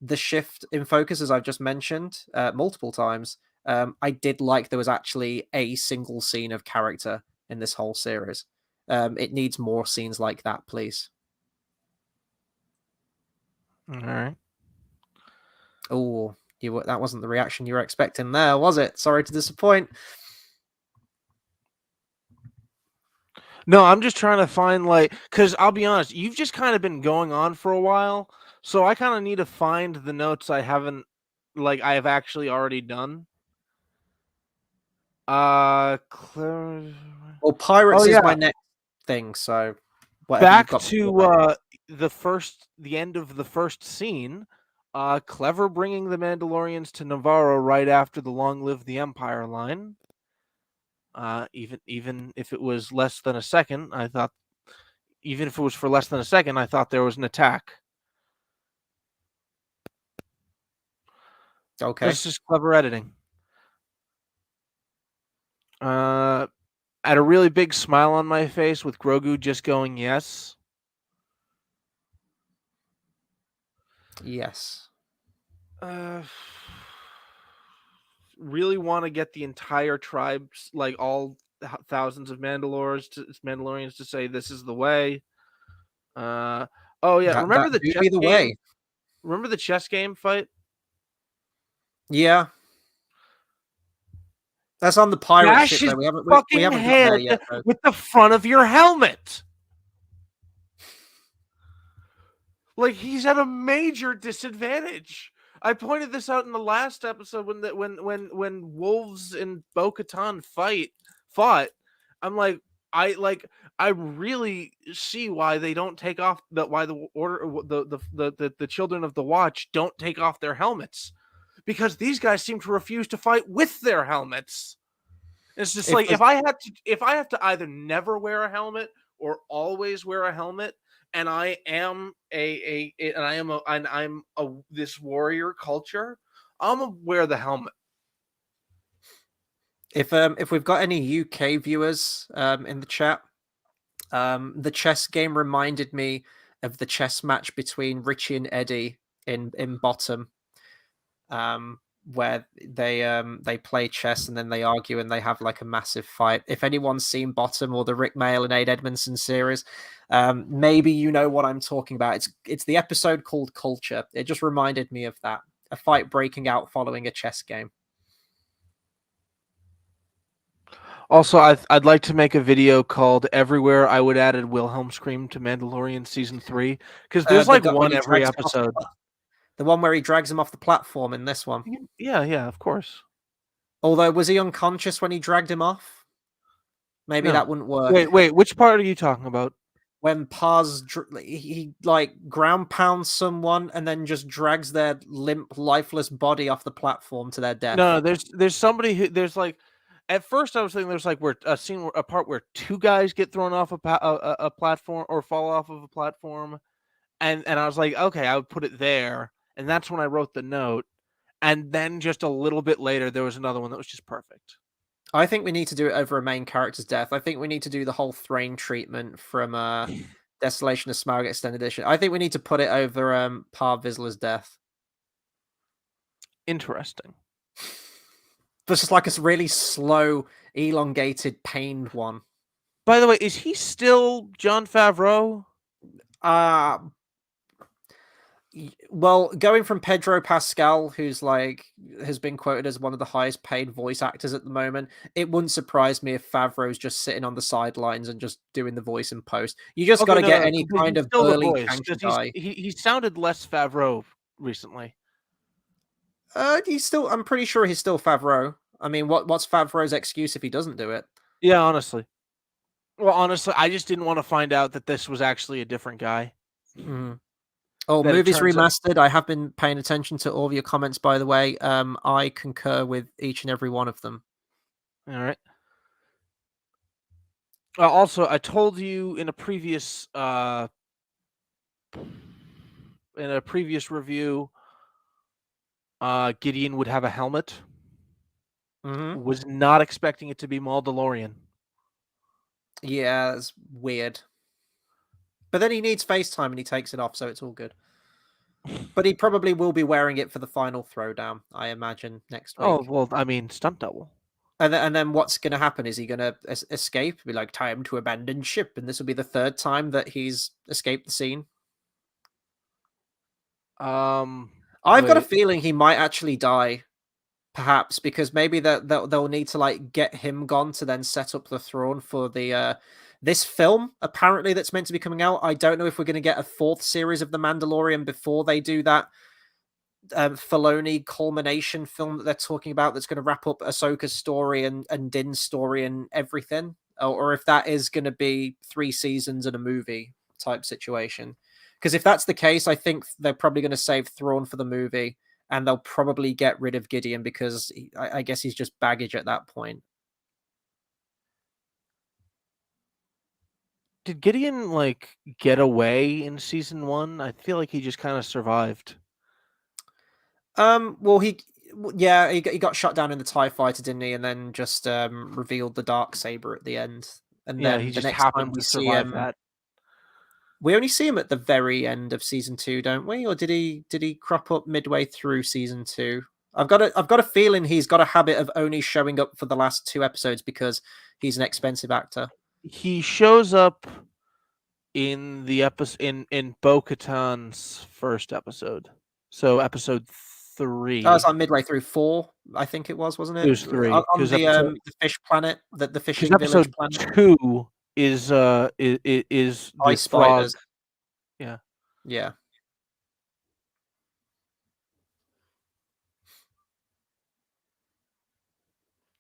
the shift in focus, as I've just mentioned multiple times, I did like there was actually a single scene of character in this whole series. It needs more scenes like that, please. All right. Oh, that wasn't the reaction you were expecting there, was it? Sorry to disappoint. No, I'm just trying to find, because I'll be honest, you've just kind of been going on for a while, so I kind of need to find the notes I have actually already done. Well, Pirates is my next thing, so back to the end of the first scene. Clever bringing the Mandalorians to Navarro right after the "Long Live the Empire" line. Even if it was less than a second, I thought. Even if it was for less than a second, I thought there was an attack. Okay, this is clever editing. At a really big smile on my face with Grogu just going yes. Yes. Really want to get the entire tribes, like all thousands of Mandalorians, to say this is the way. Oh yeah, remember the chess game? Way. Remember the chess game fight? Yeah. That's on the pirate ship. Though. We haven't got there yet. Though. With the front of your helmet. Like, he's at a major disadvantage. I pointed this out in the last episode when Wolves and Bo-Katan fought. I'm like, I really see why they don't take off why the order the Children of the Watch don't take off their helmets, because these guys seem to refuse to fight with their helmets. It's just If like there's if I have to either never wear a helmet or always wear a helmet, and I am and I'm a this warrior culture, I'm gonna wear the helmet. if we've got any UK viewers in the chat, the chess game reminded me of the chess match between Richie and Eddie in Bottom, where they play chess and then they argue and they have like a massive fight. If anyone's seen Bottom or the Rick Mail and Aid Edmondson series, maybe you know what I'm talking about. It's the episode called Culture. It just reminded me of that. A fight breaking out following a chess game. Also, I'd like to make a video called "Everywhere I Would Add a Wilhelm Scream to Mandalorian season 3" because there's The like gut when one he every drags him off episode. the one where he drags him off the platform in this one. Yeah, yeah, of course. Although, was he unconscious when he dragged him off? Maybe No, that wouldn't work. wait, which part are you talking about? When Paz he like ground pounds someone and then just drags their limp, lifeless body off the platform to their death. No, there's somebody who there's like. At first, I was thinking there's like where a part where two guys get thrown off a platform or fall off of a platform, and I was like, okay, I would put it there, and that's when I wrote the note. And then just a little bit later, there was another one that was just perfect. I think we need to do it over a main character's death. I think we need to do the whole Thrain treatment from Desolation of Smaug Extended Edition. I think we need to put it over Par Vizsla's death. Interesting. But just like a really slow, elongated, pained one. By the way, is he still Jon Favreau? Well, going from Pedro Pascal, who's like has been quoted as one of the highest paid voice actors at the moment, it wouldn't surprise me if Favreau's just sitting on the sidelines and just doing the voice in post. You just got to get any but kind he's of still the burly voice chunky because guy. he sounded less Favreau recently. He's still. I'm pretty sure he's still Favreau. I mean, what's Favreau's excuse if he doesn't do it? Yeah, honestly. Well, honestly, I just didn't want to find out that this was actually a different guy. Mm. Oh, That it movies turns out. remastered. I have been paying attention to all of your comments, by the way. I concur with each and every one of them. All right. Also, I told you in a previous review, Gideon would have a helmet. Mm-hmm. Was not expecting it to be Mandalorian. Yeah, it's weird. But then he needs FaceTime and he takes it off, so it's all good. But he probably will be wearing it for the final throwdown, I imagine, next week. Oh, well, I mean, stunt double. And then what's going to happen? Is he going to escape? Be like, time to abandon ship, and this will be the third time that he's escaped the scene. I've got a feeling he might actually die, perhaps, because maybe they'll need to like get him gone to then set up the throne for the this film apparently that's meant to be coming out. I don't know if we're going to get a fourth series of The Mandalorian before they do that Filoni culmination film that they're talking about that's going to wrap up Ahsoka's story and Din's story and everything, or if that is going to be 3 seasons and a movie type situation. Because if that's the case, I think they're probably going to save Thrawn for the movie, and they'll probably get rid of Gideon because I guess he's just baggage at that point. Did Gideon like get away in season 1? I feel like he just kind of survived. Well, he got shot down in the TIE fighter, didn't he? And then just revealed the dark saber at the end. And Yeah, then he the just next time happened we to see survive him, that. we only see him at the very end of season 2, don't we? Or did he crop up midway through season 2? I've got a feeling he's got a habit of only showing up for the last 2 episodes because he's an expensive actor. He shows up in the episode in Bo-Katan's first episode. So episode 3. I was like midway through 4, I think it was, wasn't it? It was 3 On because the fish planet, the fishing village episode planet. 2 is the Ice frog. spiders. Yeah. Yeah.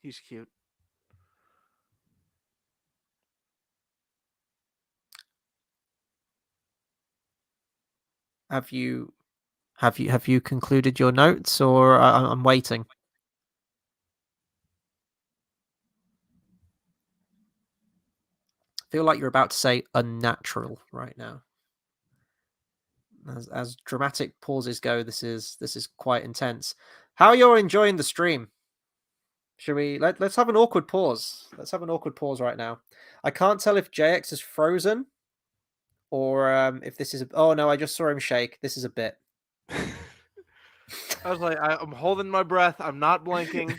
He's cute. Have you concluded your notes, or I'm waiting? feel like you're about to say unnatural right now. As dramatic pauses go, this is quite intense. How you're enjoying the stream? Should we let's have an awkward pause? Let's have an awkward pause right now. I can't tell if JX is frozen or if this is oh no, I just saw him shake. This is a bit. I was like, I'm holding my breath. I'm not blinking.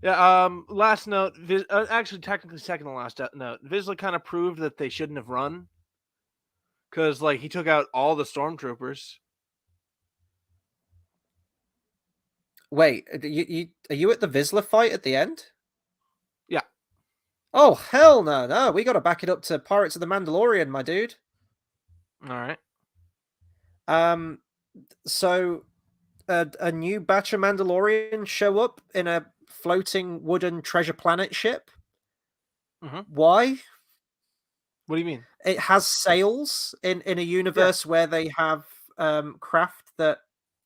Yeah. Last note. Actually, technically, second to last note. Vizsla kind of proved that they shouldn't have run, because like he took out all the stormtroopers. Wait, are you at the Vizsla fight at the end? Yeah. Oh hell no! We got to back it up to Pirates of the Mandalorian, my dude. All right. So a new batch of Mandalorians show up in a floating wooden treasure planet ship. Mm-hmm. Why? What do you mean? It has sails in a universe where they have craft that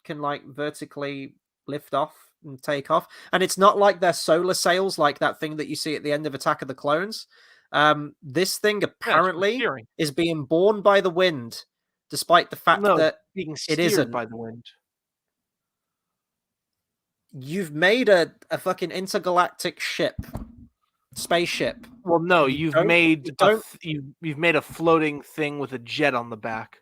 can like vertically lift off and take off, and it's not like their solar sails like that thing that you see at the end of Attack of the Clones. This thing apparently is being borne by the wind, despite the fact that being it isn't by the wind. You've made a fucking intergalactic spaceship. Well, no, you've made a floating thing with a jet on the back.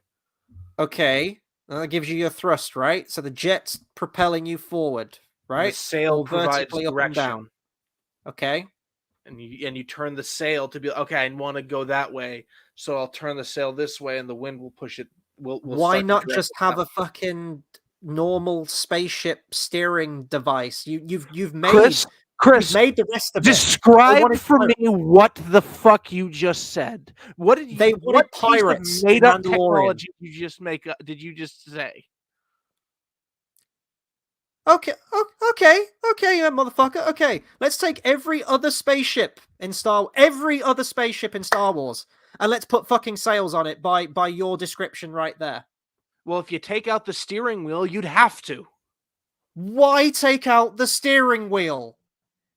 Okay, that gives you your thrust, right? So the jet's propelling you forward, right? The sail provides vertically up and down. Okay. And you turn the sail to be okay. I want to go that way, so I'll turn the sail this way, and the wind will push it. Why not just have a fucking normal spaceship steering device? You've made Chris, you've made the rest of describe for me what the fuck you just said. What did you? They wanted pirates. Made up technology you just make up? Did you just say? Okay, motherfucker. Okay, let's take every other spaceship in Star Wars, and let's put fucking sails on it by your description right there. Well, if you take out the steering wheel, you'd have to. Why take out the steering wheel?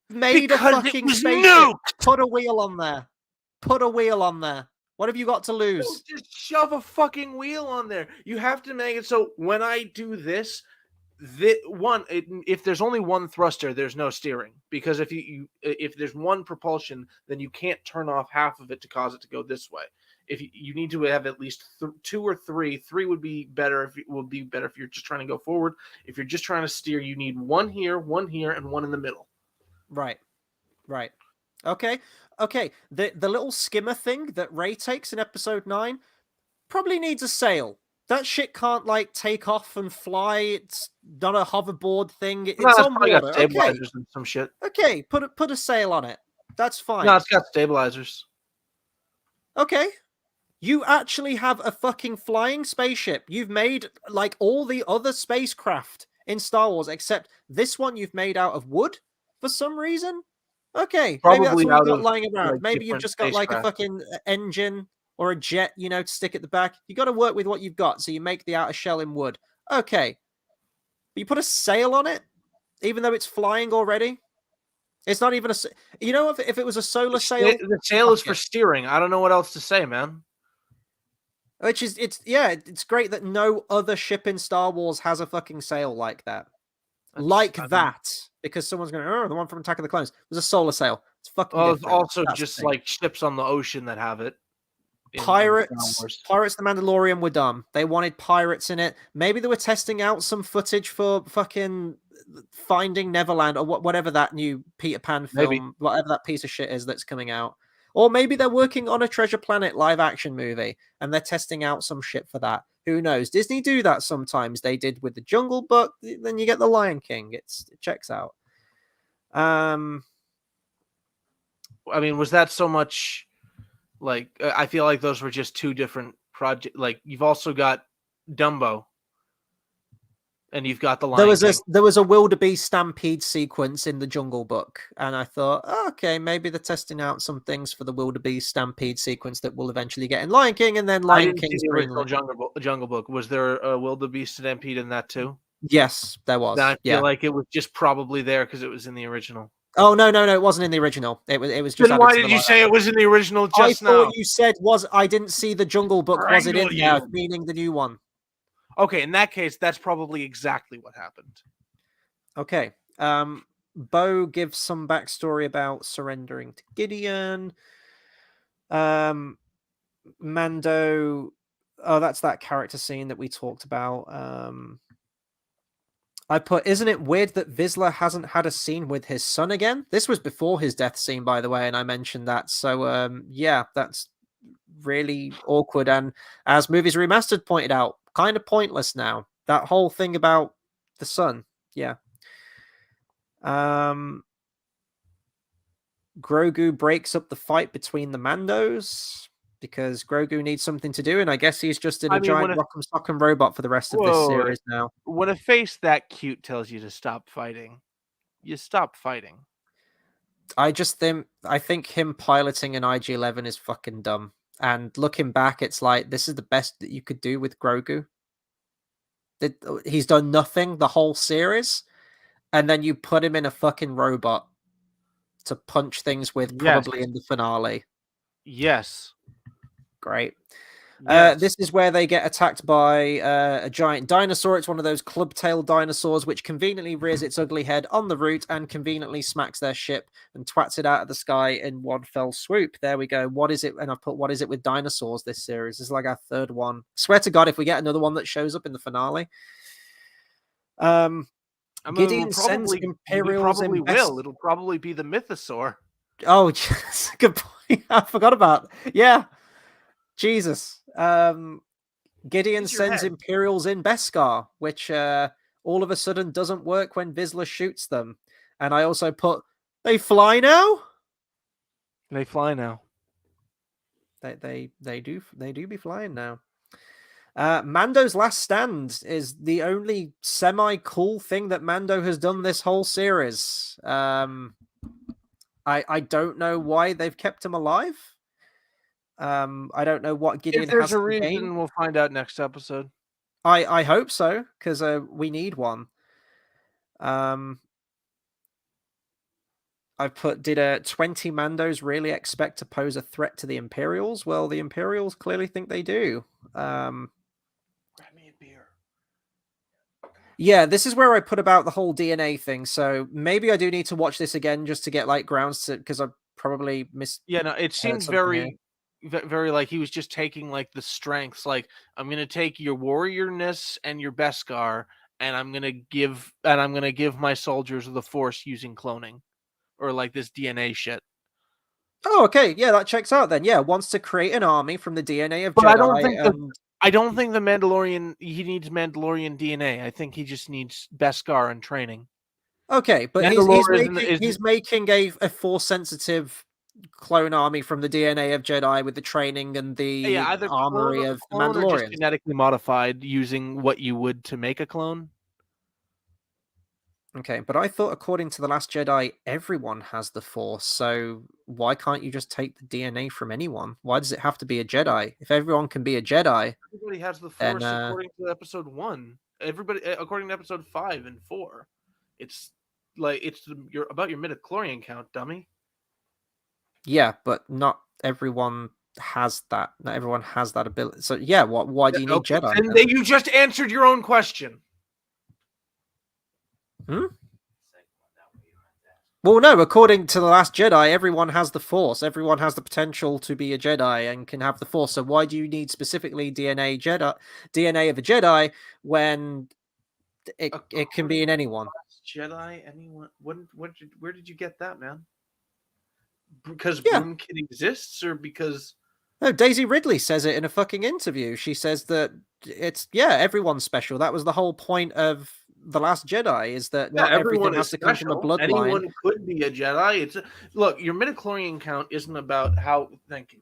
Made because a fucking spaceship. Nuked. Put a wheel on there. What have you got to lose? Don't just shove a fucking wheel on there. You have to make it so when I do this, if there's only one thruster, there's no steering, because if there's one propulsion, then you can't turn off half of it to cause it to go this way. If you need to have at least 2 or 3 would be better. If you're just trying to go forward. If you're just trying to steer, you need one here, and one in the middle. Right. Okay. The little skimmer thing that Rey takes in Episode 9 probably needs a sail. That shit can't like take off and fly. It's not a hoverboard thing. It's on water. Got stabilizers and some shit. Okay, put a sail on it. That's fine. No, it's got stabilizers. Okay. You actually have a fucking flying spaceship. You've made like all the other spacecraft in Star Wars, except this one you've made out of wood for some reason. Okay, probably maybe that's what you've got lying around. Like maybe you've just got like a fucking engine or a jet, to stick at the back. You got to work with what you've got, so you make the outer shell in wood. Okay. But you put a sail on it, even though it's flying already? It's not even a... if it was a solar sail... The sail is for steering. I don't know what else to say, man. Which is... It's great that no other ship in Star Wars has a fucking sail like that. Because someone's going, the one from Attack of the Clones. It was a solar sail. It's fucking different. It's also just like ships on the ocean that have it. Pirates of the Mandalorian were dumb. They wanted pirates in it. Maybe they were testing out some footage for fucking Finding Neverland or whatever that new Peter Pan film, whatever that piece of shit is that's coming out. Or maybe they're working on a Treasure Planet live action movie and they're testing out some shit for that. Who knows? Disney do that sometimes. They did with the Jungle Book. Then you get the Lion King. It checks out. I mean, was that so much? Like, I feel like those were just 2 different projects. Like, you've also got Dumbo, and you've got the Lion King. There was a wildebeest stampede sequence in the Jungle Book, and I thought, okay, maybe they're testing out some things for the wildebeest stampede sequence that will eventually get in Lion King, and then Lion King's the original Jungle Book. Was there a wildebeest stampede in that too? Yes, there was. I feel like it was just probably there because it was in the original. Oh no, it wasn't in the original. It was just Then added why to the did you live say it was in the original I just thought now? you said was I didn't see the Jungle Book. Was it Strangle in there? you. Meaning the new one. Okay, in that case, that's probably exactly what happened. Okay. Bo gives some backstory about surrendering to Gideon. Mando. Oh, that's that character scene that we talked about. I put, isn't it weird that Vizsla hasn't had a scene with his son again? This was before his death scene, by the way, and I mentioned that. So, yeah, that's really awkward. And as Movies Remastered pointed out, kind of pointless now. That whole thing about the son. Yeah. Grogu breaks up the fight between the Mandos because Grogu needs something to do, and I guess he's just in a I mean, giant rock'em sock'em robot for the rest of this whoa, series now. when a face that cute tells you to stop fighting, you stop fighting. I think him piloting an IG-11 is fucking dumb. And looking back, it's like this is the best that you could do with Grogu. He's done nothing the whole series, and then you put him in a fucking robot to punch things with, Yes. probably in the finale. Yes. Great. Yes. This is where they get attacked by a giant dinosaur. It's one of those club-tailed dinosaurs, which conveniently rears its ugly head on the route and conveniently smacks their ship and twats it out of the sky in one fell swoop. There we go. What is it? And I've put, what is it with dinosaurs this series? This is like our third one. Swear to God, if we get another one that shows up in the finale. Gideon sends Imperials in will. It'll probably be the Mythosaur. Oh, yes. Good point. I forgot about. Yeah. Jesus. Gideon sends Imperials in Beskar, which all of a sudden doesn't work when Vizsla shoots them. And I also put, they fly now? They fly now. They do be flying now. Mando's Last Stand is the only semi-cool thing that Mando has done this whole series. I don't know why they've kept him alive. I don't know what Gideon If there's has a to reason, gain. we'll find out next episode. I hope so, because we need one. I've put, did 20 Mandos really expect to pose a threat to the Imperials? Well, the Imperials clearly think they do. Grab me a beer. Yeah, this is where I put about the whole DNA thing. So maybe I do need to watch this again just to get like grounds to, because I probably missed. Yeah, no, it seemed very like he was just taking like the strengths. Like, I'm gonna take your warriorness and your Beskar, and I'm gonna give my soldiers the Force using cloning, or like this DNA shit. Oh, okay. Yeah, that checks out then. Yeah, wants to create an army from the DNA of But Jedi. I don't think the Mandalorian, he needs Mandalorian DNA. I think he just needs Beskar and training. Okay, but he's making a Force sensitive clone army from the DNA of Jedi with the training and the either armory of the clone or just Mandalorians. genetically modified using what you would to make a clone. Okay, but I thought according to The Last Jedi, everyone has the Force, so why can't you just take the DNA from anyone? Why does it have to be a Jedi? If everyone can be a Jedi... Everybody has the Force according to episode 1. Everybody, according to episode 5 and 4. It's like, you're about your midichlorian count, dummy. Yeah, but not everyone has that. Not everyone has that ability. So yeah, why do you need Jedi? And you just answered your own question. Well, no, according to The Last Jedi, everyone has the Force. Everyone has the potential to be a Jedi and can have the Force. So why do you need specifically DNA of a Jedi when it can be in anyone? Jedi, anyone? Where did you get that, man? Because Broomkid exists, or because... No, Daisy Ridley says it in a fucking interview. She says that everyone's special. That was the whole point of The Last Jedi, is that not everything has to come from a bloodline. Anyone could be a Jedi. Look, your midichlorian count isn't about how... Thank you.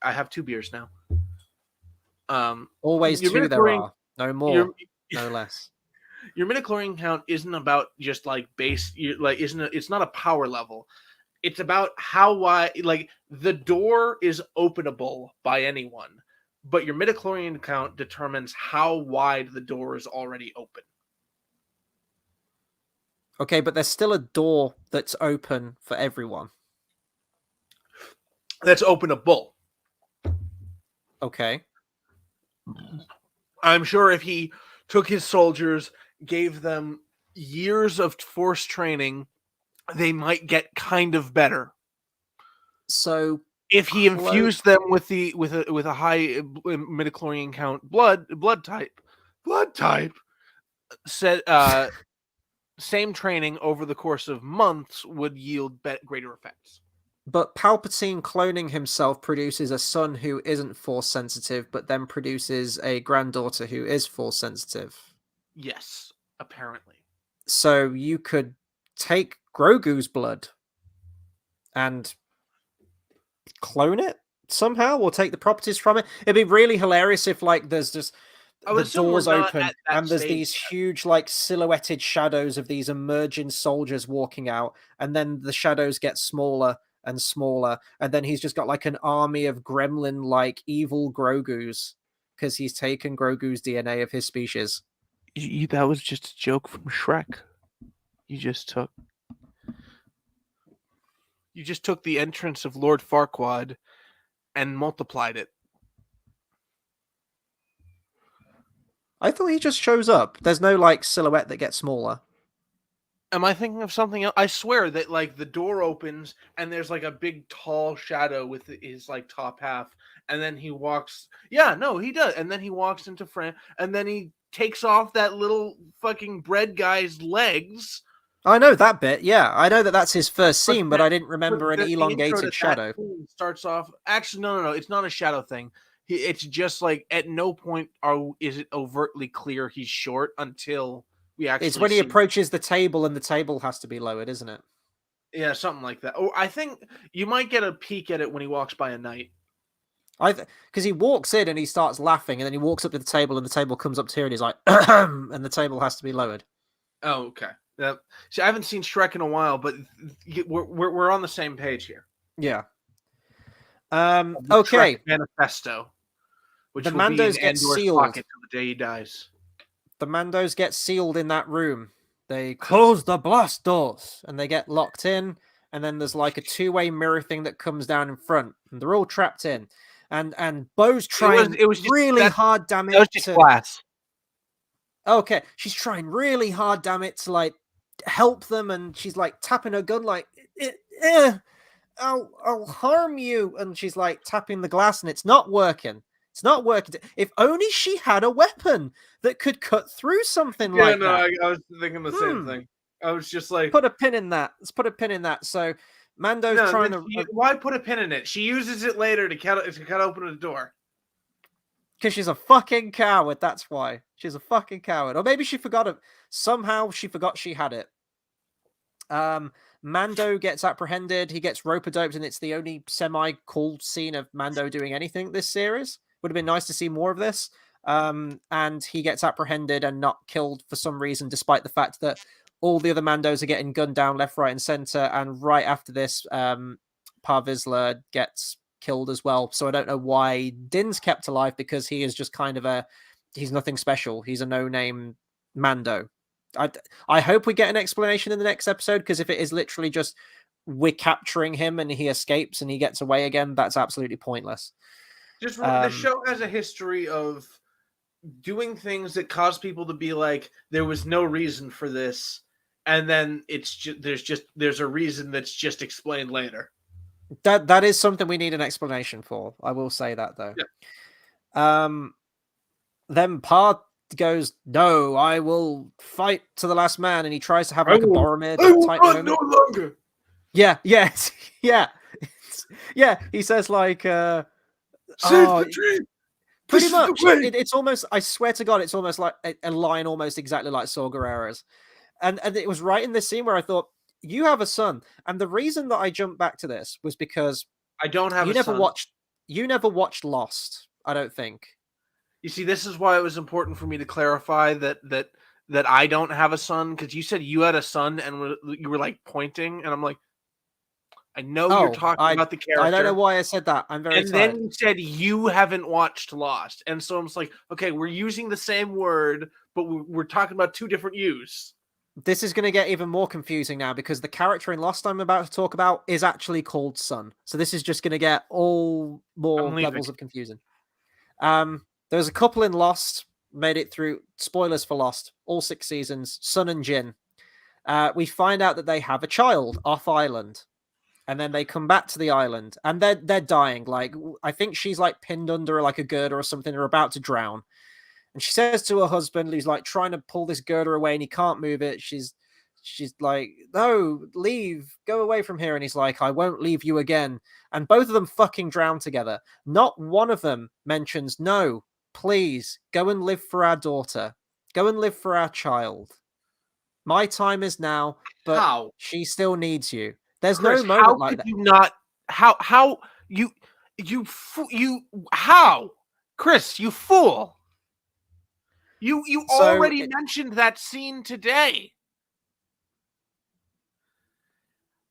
I have 2 beers now. Always 2 there are. No more, no less. Your midichlorian count isn't about just like base... it's not a power level. It's about how wide, like, the door is openable by anyone, but your midichlorian count determines how wide the door is already open. Okay, but there's still a door that's open for everyone. That's openable. Okay. I'm sure if he took his soldiers, gave them years of force training, they might get kind of better. So If he infused them with a high midichlorian count blood type, said same training over the course of months would yield greater effects. But Palpatine cloning himself produces a son who isn't force sensitive, but then produces a granddaughter who is force sensitive. Yes, apparently. So you could take Grogu's blood and clone it somehow, or take the properties from it. It'd be really hilarious if, like, there's just the doors open and there's these huge, like, silhouetted shadows of these emerging soldiers walking out, and then the shadows get smaller and smaller, and then he's just got like an army of gremlin like evil Grogus because he's taken Grogu's DNA of his species. That was just a joke from Shrek. You just took the entrance of Lord Farquaad and multiplied it. I thought he just shows up. There's no like silhouette that gets smaller. Am I thinking of something else? I swear that like the door opens and there's like a big tall shadow with his like top half, and then he walks. Yeah, no, he does, and then he walks into frame, and then he takes off that little fucking bread guy's legs. I know that bit. Yeah, I know that that's his first scene, but I didn't remember an elongated shadow. Starts off. Actually, no. It's not a shadow thing. It's just like at no point is it overtly clear he's short until we actually. It's when he approaches the table and the table has to be lowered, isn't it? Yeah, something like that. Or I think you might get a peek at it when he walks by a knight. Because he walks in and he starts laughing, and then he walks up to the table, and the table comes up to here, and he's like, and the table has to be lowered. Oh, okay. See, I haven't seen Shrek in a while, but we're on the same page here. Yeah. Okay. Shrek manifesto, which the will Mandos be in get Andor's sealed pocket till the day he dies. The Mandos get sealed in that room. They close the blast doors, and they get locked in. And then there's like a two-way mirror thing that comes down in front, and they're all trapped in. And Bo's trying really hard, damn it. That was just class. Okay, she's trying really hard, damn it, to like help them, and she's like tapping her gun like, I'll harm you, and she's like tapping the glass, and it's not working. It's not working. If only she had a weapon that could cut through something like that. I was thinking the same thing. I was just like, put a pin in that. Let's put a pin in that. So Mando's trying to. Why put a pin in it? She uses it later to cut open the door. Because she's a fucking coward. That's why. She's a fucking coward. Or maybe she forgot it. Somehow she forgot she had it. Mando gets apprehended. He gets rope-a-doped, and it's the only semi-cool scene of Mando doing anything this series. Would have been nice to see more of this. And he gets apprehended and not killed for some reason, despite the fact that all the other Mandos are getting gunned down left, right, and center. And right after this, Par Vizsla gets killed as well. So I don't know why Din's kept alive, because he is just kind of he's nothing special. He's a no-name Mando. I hope we get an explanation in the next episode, because if it is literally just we're capturing him and he escapes and he gets away again, that's absolutely pointless. Just the show has a history of doing things that cause people to be like, there was no reason for this, and then it's just there's a reason that's just explained later. That is something we need an explanation for. I will say that though. Yeah. Then Par goes, "No, I will fight to the last man," and he tries to have like a Boromir type moment. No longer. Yeah. He says like, "Save the dream." Pretty much. It's almost. I swear to God, it's almost like a line, almost exactly like Saw Gerrera's, and it was right in this scene where I thought, you have a son, and the reason that I jumped back to this was because I don't have. You never watched Lost, I don't think. You see, this is why it was important for me to clarify that I don't have a son, because you said you had a son and you were like pointing, and I'm like, I know you're talking about the character. I don't know why I said that. I'm very tired. Then you said you haven't watched Lost, and so I'm just like, okay, we're using the same word, but we're talking about two different yous. This is going to get even more confusing now because the character in Lost I'm about to talk about is actually called Sun. So this is just going to get all more I'm leaving. levels of confusion. There's a couple in Lost, made it through, spoilers for Lost, all 6 seasons, Sun and Jin. We find out that they have a child off island. And then they come back to the island and they're dying. Like, I think she's like pinned under like a girder or something, or about to drown. And she says to her husband, who's like trying to pull this girder away and he can't move it, she's like, no, leave, go away from here. And he's like, I won't leave you again. And both of them fucking drown together. Not one of them mentions, no, please go and live for our daughter, go and live for our child. My time is now, but How? she still needs you. There's Chris, no moment how like could that. you not? How how? Chris, you fool! You So already mentioned that scene today.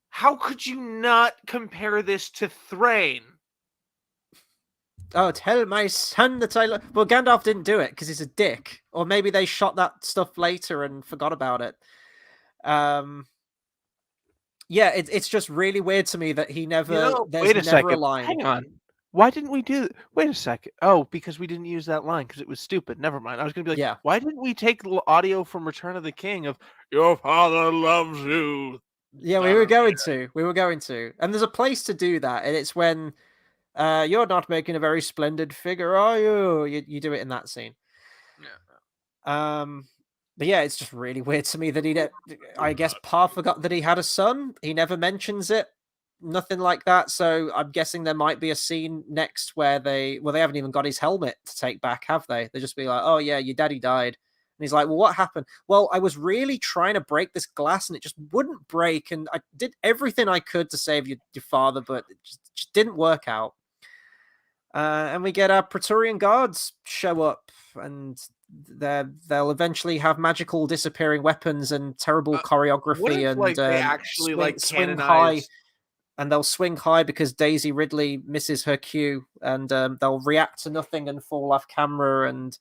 How could you not compare this to Thrain? Oh, tell my son that I love. Well, Gandalf didn't do it because he's a dick, or maybe they shot that stuff later and forgot about it. Yeah, it's just really weird to me that he never. There's wait a never a second. line. Hang on. Why didn't we do? Wait a second. Oh, because we didn't use that line because it was stupid. Never mind. I was gonna be like, Yeah. why didn't we take audio from Return of the King of "Your father loves you"? Yeah, we were going to. We were going to. And there's a place to do that, and it's when you're not making a very splendid figure, are you? You do it in that scene. Yeah. But yeah, it's just really weird to me that he I guess Pa forgot that he had a son. He never mentions it. Nothing like that. So I'm guessing there might be a scene next where they haven't even got his helmet to take back, have they? They just be like, oh yeah, your daddy died. And he's like, well, what happened? Well, I was really trying to break this glass and it just wouldn't break. And I did everything I could to save your father, but it just didn't work out. And we get our Praetorian guards show up, and they'll eventually have magical disappearing weapons and terrible What choreography, if, and like, they actually swing high, canonize? and they'll swing high because Daisy Ridley misses her cue, and they'll react to nothing and fall off camera, and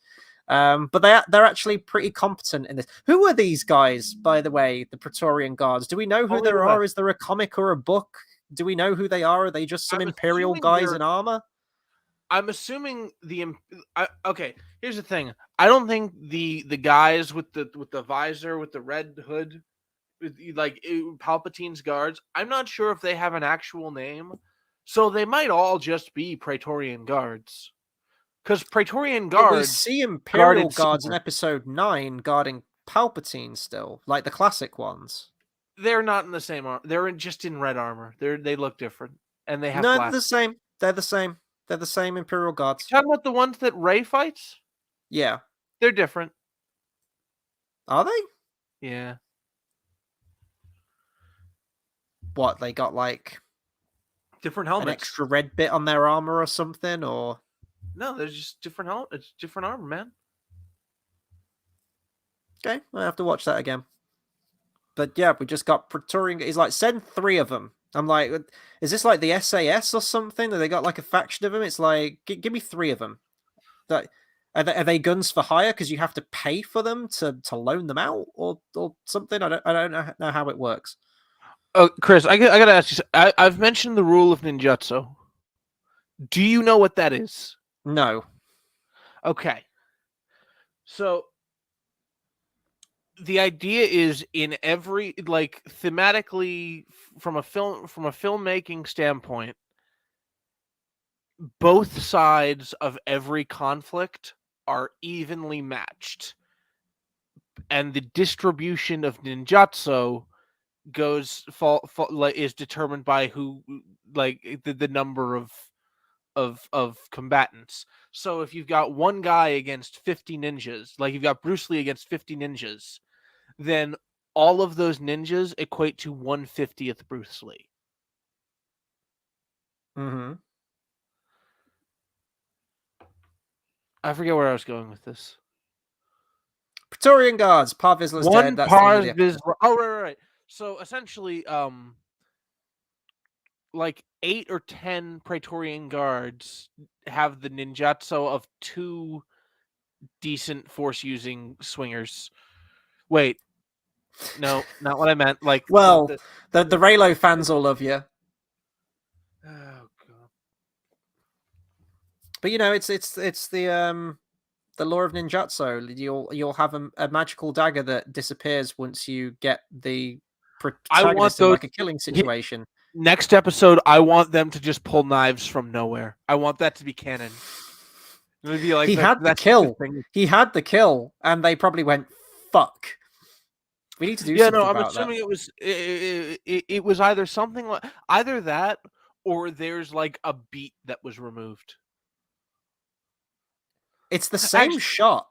but they're actually pretty competent in this. Who are these guys, by the way? The Praetorian guards. Do we know who Only there the are? best. Is there a comic or a book? Do we know who they are? Are they just some I'm Imperial assuming guys they're- in armor? I'm assuming okay. Here's the thing. I don't think the guys with the visor with the red hood, like Palpatine's guards. I'm not sure if they have an actual name, so they might all just be Praetorian guards. Because Praetorian But we guards see Imperial guarded guards in Caesar. episode 9 guarding Palpatine still, like the classic ones. They're not in the same armor. They're just in red armor. They look different, and they have No, black. they're the same. They're the same. They're the same Imperial guards. Talking about the ones that Rey fights, Yeah. they're different. Are they? Yeah. What, they got like Different an helmets. extra red bit on their armor or something, or No, there's just different helmet. It's different armor, man. okay, I have to watch that again. But yeah, we just got Praetorian. He's like, send 3 of them. I'm like, is this like the SAS or something? That they got like a faction of them? It's like, give me 3 of them. That are they guns for hire because you have to pay for them to loan them out or something? I don't know how it works. Oh, Chris, I gotta ask you. I've mentioned the rule of ninjutsu. Do you know what that is? No. Okay. So the idea is in every, like, thematically from a filmmaking standpoint, both sides of every conflict are evenly matched, and the distribution of ninjutsu is determined by who, like, the number of combatants. So if you've got one guy against 50 ninjas, like you've got Bruce Lee against 50 ninjas, then all of those ninjas equate to 1/50th Bruce Lee. Mm-hmm. I forget where I was going with this. Praetorian guards. Par Vizsla's dead. That's the end of the episode. Oh, right. So essentially, like 8 or 10 Praetorian guards have the ninjutsu of 2 decent force using swingers. Wait. No, not what I meant. Like Well, the Raylo fans all love you. Oh god. But it's the law of ninjutsu. You'll have a magical dagger that disappears once you get the I want protagonist in those like a killing situation. next episode. I want them to just pull knives from nowhere. I want that to be canon. It would be like He had the that's just the kill. thing. He had the kill, and they probably went, "Fuck, we need to do Yeah, no, something I'm about that." assuming it was either something like either that or there's like a beat that was removed. It's the same Actually, shot.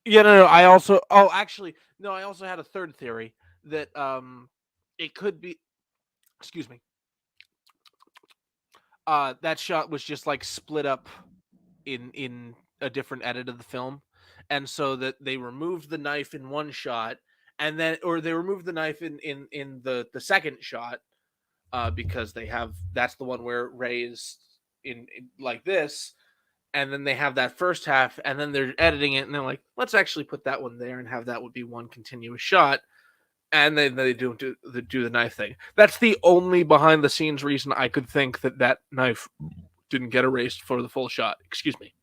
yeah, no, I also actually no, I also had a third theory that it could be excuse me. That shot was just like split up in a different edit of the film, and so that they removed the knife in one shot, and then or they removed the knife in the second shot, because they have that's the one where Ray is in like this, and then they have that first half, and then they're editing it, and they're like, let's actually put that one there and have that would be one continuous shot, and then they do the knife thing. That's the only behind the scenes reason I could think that knife didn't get erased for the full shot. Excuse me.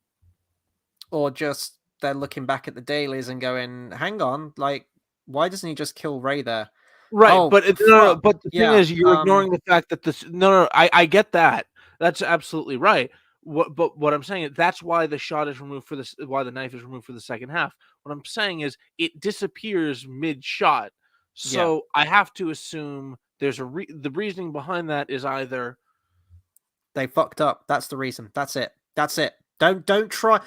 Or just they're looking back at the dailies and going, "Hang on, like, why doesn't he just kill Ray there?" Right, Oh, but no, fuck, but the thing yeah. is, you're ignoring the fact that this. No, I get that. That's absolutely right. But what I'm saying is that's why the shot is removed for this. Why the knife is removed for the second half. What I'm saying is it disappears mid shot. Yeah, So I have to assume there's the reasoning behind that is either they fucked up. That's the reason. That's it. That's it. Don't try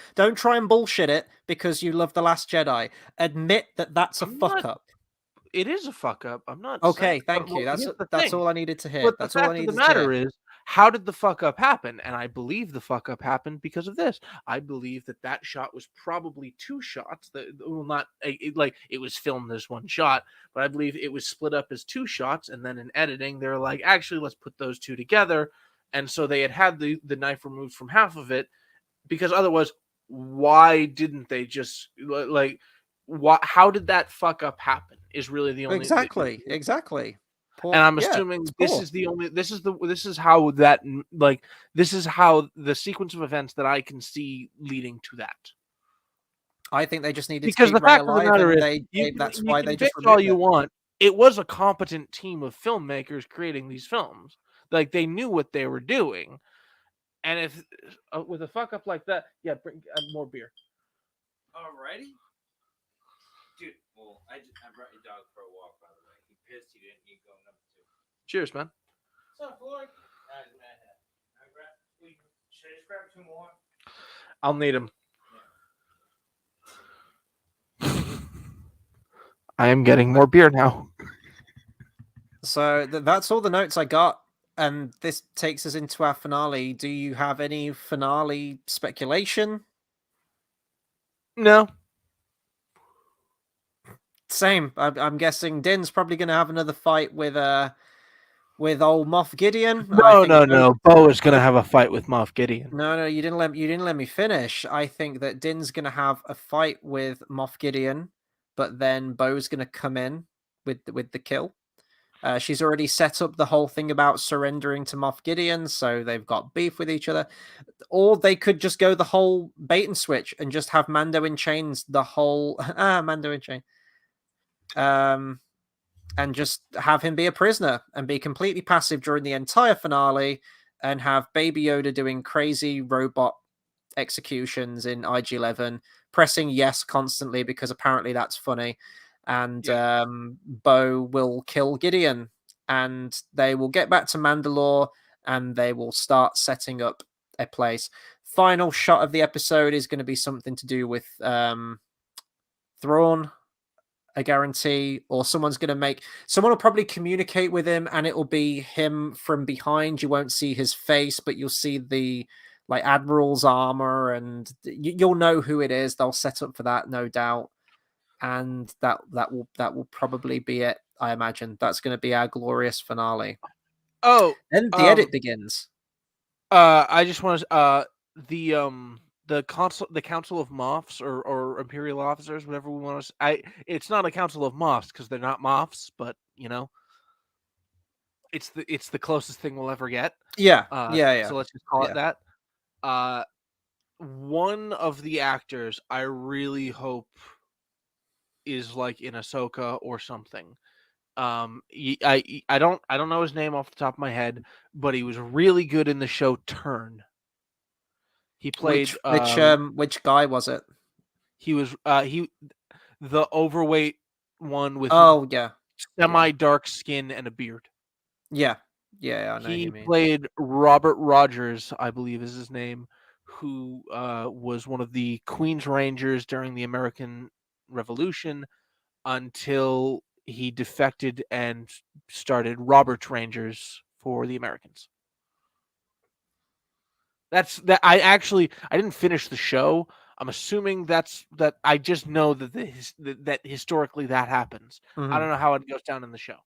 and bullshit it because you love The Last Jedi. Admit that that's a I'm fuck not. up. It is a fuck up. I'm not saying. Okay, But thank you. well, here's the That's thing. all I needed to hear. But the That's all I fact of the needed to matter hear. is, how did the fuck up happen? And I believe the fuck up happened because of this. I believe that shot was probably two shots. That well, not like it was filmed as one shot, but I believe it was split up as two shots. And then in editing, they're like, actually, let's put those two together. And so they had the knife removed from half of it because otherwise, why didn't they just like? How did that fuck up happen? Is really the only Exactly. Exactly. and Poor. I'm Yeah, assuming it's poor. this is how that like this is how the sequence of events that I can see leading to that. I think they just needed to Because keep the Ray fact of the alive, matter and is, that's you why they can just bitch all removed you it. want. It was a competent team of filmmakers creating these films. Like they knew what they were doing. And if with a fuck up like that, yeah, bring more beer. Alrighty. Dude, well, I brought your dog for a walk, by the way. He pissed, you didn't, you go number two. Cheers, man. What's up, Floyd? Should I just grab two more? I'll need him. I am getting more beer now. So that's all the notes I got, and this takes us into our finale. Do you have any finale speculation? No. Same. I'm guessing Din's probably going to have another fight with old Moff Gideon. No. Bo is gonna have a fight with Moff Gideon. No, you didn't let me finish. I think that Din's going to have a fight with Moff Gideon, but then Bo's going to come in with the kill. She's already set up the whole thing about surrendering to Moff Gideon, so they've got beef with each other. Or they could just go the whole bait and switch and just have Mando in chains the whole Mando in chains. And just have him be a prisoner and be completely passive during the entire finale, and have Baby Yoda doing crazy robot executions in IG-11, pressing yes constantly because apparently that's funny. And Bo will kill Gideon, and they will get back to Mandalore, and they will start setting up a place. Final shot of the episode is going to be something to do with Thrawn, I guarantee, or someone will probably communicate with him, and it will be him from behind. You won't see his face, but you'll see the like Admiral's armor, and you'll know who it is. They'll set up for that, no doubt. And that will probably be it. I imagine that's going to be our glorious finale. Oh, Then the edit begins. I just want to the the council of moths or imperial officers, whatever we want to. It's not a council of moths because they're not moths, but it's the closest thing we'll ever get. Yeah, Uh, yeah, so let's just call it yeah. that. One of the actors I really hope is like in Ahsoka or something. I don't know his name off the top of my head, but he was really good in the show Turn. He played Which guy was it? he was the overweight one with Oh yeah, semi-dark skin and a beard. yeah. I know who He you mean. played Robert Rogers, I believe is his name, who was one of the Queen's Rangers during the American Revolution until he defected and started Robert's Rangers for the Americans. That's that. I didn't finish the show. I'm assuming that I just know that that historically that happens. I don't know how it goes down in the show.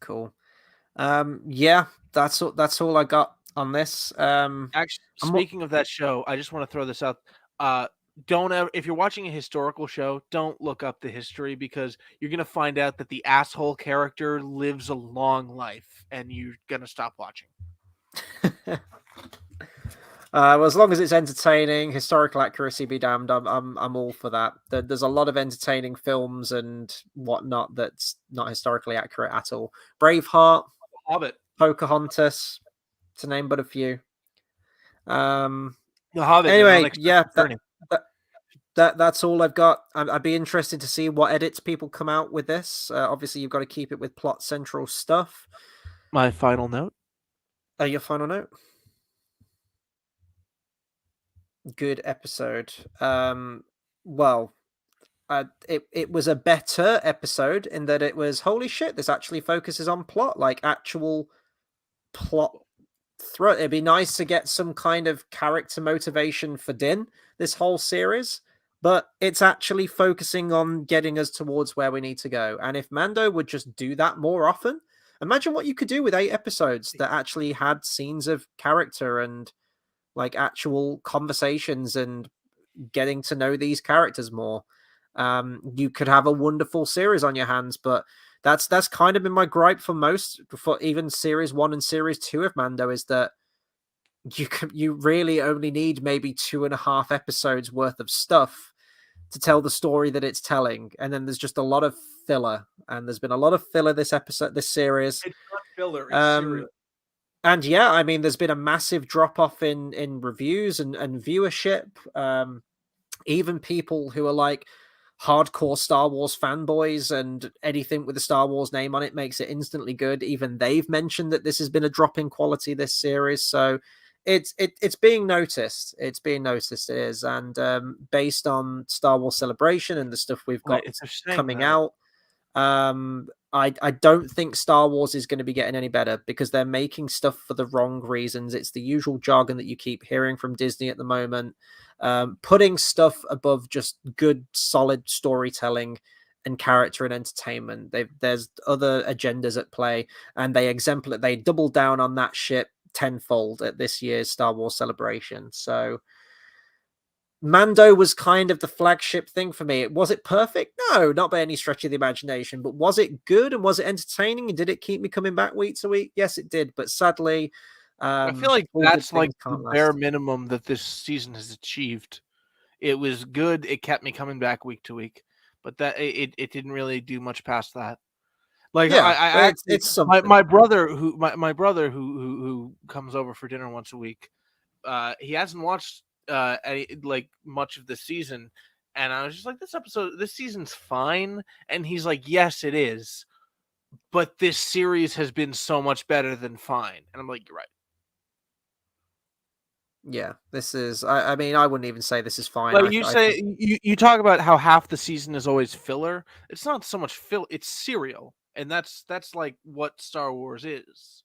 Cool. Yeah, that's all I got on this. Actually, speaking of that show, I just want to throw this out. Don't ever, if you're watching a historical show, don't look up the history because you're gonna find out that the asshole character lives a long life, and you're gonna stop watching. Well, as long as it's entertaining, historical accuracy be damned. I'm all for that. There's a lot of entertaining films and whatnot that's not historically accurate at all. Braveheart, Hobbit, Pocahontas, to name but a few. The Hobbit. Anyway, yeah, that's all I've got. I'd be interested to see what edits people come out with this. Obviously, you've got to keep it with plot central stuff. My final note. Your final note. Good episode. Well, it was a better episode in that it was holy shit. This actually focuses on plot, like actual plot. It'd be nice to get some kind of character motivation for Din this whole series, but it's actually focusing on getting us towards where we need to go. And if Mando would just do that more often, imagine what you could do with 8 episodes that actually had scenes of character and like actual conversations and getting to know these characters more. You could have a wonderful series on your hands, but that's kind of been my gripe for even series 1 and series 2 of Mando is that you really only need maybe 2.5 episodes worth of stuff to tell the story that it's telling, and then there's just a lot of filler, and there's been a lot of filler this series. It's not filler, it's serial. And yeah, I mean, there's been a massive drop off in reviews and viewership. Even people who are like hardcore Star Wars fanboys and anything with the Star Wars name on it makes it instantly good. Even they've mentioned that this has been a drop in quality this series. So it's being noticed. It's being noticed. It is. And based on Star Wars Celebration and the stuff we've got coming out, I don't think Star Wars is going to be getting any better because they're making stuff for the wrong reasons. It's the usual jargon that you keep hearing from Disney at the moment, putting stuff above just good, solid storytelling and character and entertainment. There's other agendas at play, and they double down on that shit tenfold at this year's Star Wars Celebration. So Mando was kind of the flagship thing for me. Was it perfect? No, not by any stretch of the imagination. But was it good and was it entertaining? And did it keep me coming back week to week? Yes, it did. But sadly, I feel like that's like the bare minimum that this season has achieved. It was good. It kept me coming back week to week, but that it didn't really do much past that. Like yeah, it's my brother who comes over for dinner once a week. He hasn't watched much of the season, and I was just like, this season's fine, and he's like, yes, it is, but this series has been so much better than fine, and I'm like, you're right. Yeah, this is. I mean, I wouldn't even say this is fine. Like you talk about how half the season is always filler. It's not so much it's serial, and that's like what Star Wars is.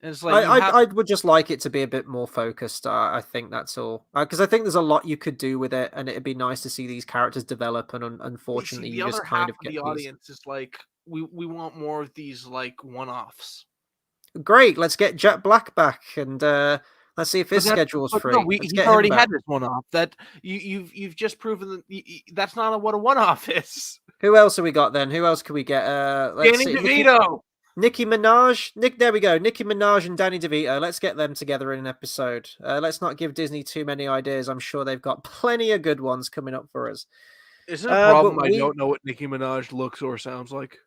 And it's like I would just like it to be a bit more focused. I think that's all, because I think there's a lot you could do with it, and it'd be nice to see these characters develop. And unfortunately, you just kind of get the audience is like, we want more of these like one-offs. Great, let's get Jet Black back and Let's see if his schedule's But free. no, Let's he's get him already back. had this one-off. That you've just proven that that's not what a one-off is. Who else have we got then? Who else can we get? Let's Danny see. DeVito. Nicki Minaj. There we go. Nicki Minaj and Danny DeVito. Let's get them together in an episode. Let's not give Disney too many ideas. I'm sure they've got plenty of good ones coming up for us. Is it a problem? But I don't know what Nicki Minaj looks or sounds like.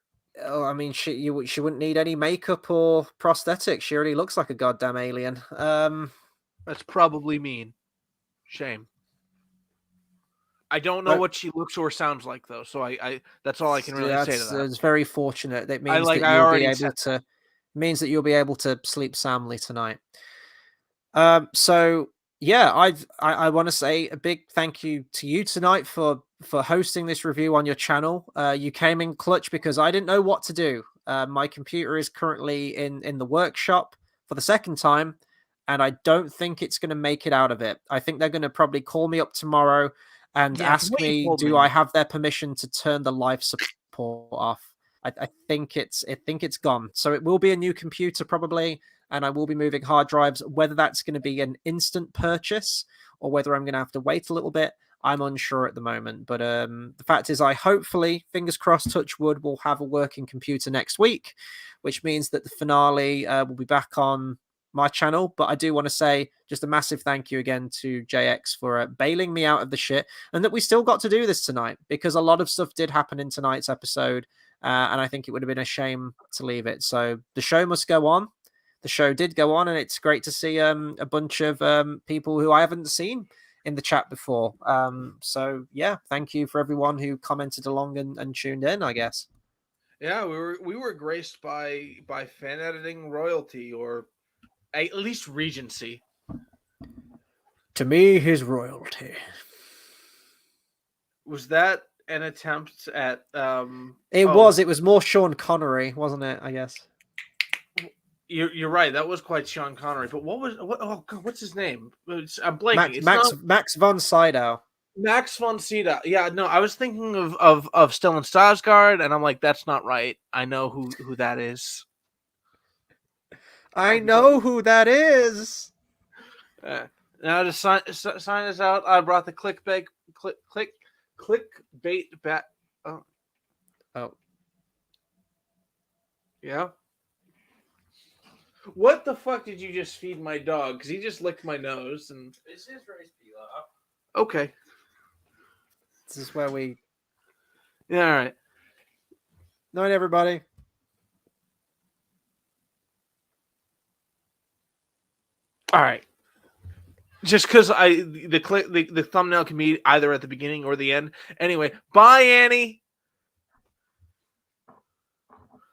Oh, I mean, she wouldn't need any makeup or prosthetics. She already looks like a goddamn alien. That's probably mean. Shame. I don't know what she looks or sounds like though, so I that's all I can really say to that. It's very fortunate. That means that you'll be able to sleep soundly tonight. So yeah, I want to say a big thank you to you tonight for hosting this review on your channel. You came in clutch because I didn't know what to do. My computer is currently in the workshop for the second time, and I don't think it's going to make it out of it. I think they're going to probably call me up tomorrow and ask me, do I have their permission to turn the live support off? I think it's gone. So it will be a new computer probably, and I will be moving hard drives. Whether that's going to be an instant purchase or whether I'm going to have to wait a little bit, I'm unsure at the moment. But the fact is, I hopefully, fingers crossed, touch wood, will have a working computer next week, which means that the finale will be back on my channel. But I do want to say just a massive thank you again to JX for bailing me out of the shit, and that we still got to do this tonight, because a lot of stuff did happen in tonight's episode, and I think it would have been a shame to leave it. So the show must go on. The show did go on, and it's great to see a bunch of people who I haven't seen in the chat before. So yeah, thank you for everyone who commented along and tuned in, I guess. Yeah, we were graced by fan editing royalty, or at least Regency. To me, his royalty. Was that an attempt at It was more Sean Connery, wasn't it? I guess. You're right. That was quite Sean Connery. But oh God, what's his name? I'm blanking. Max von Sydow. Max von Sydow. Yeah, no, I was thinking of Stellan Skarsgård, and I'm like, that's not right. I know who that is. I know who that is. Now to sign us out, I brought the clickbait back. Oh. Yeah. What the fuck did you just feed my dog? Because he just licked my nose and. This is rice pilaf. Okay. This is where we. Yeah. All right. Night, everybody. All right. Just because the thumbnail can be either at the beginning or the end. Anyway, bye, Annie.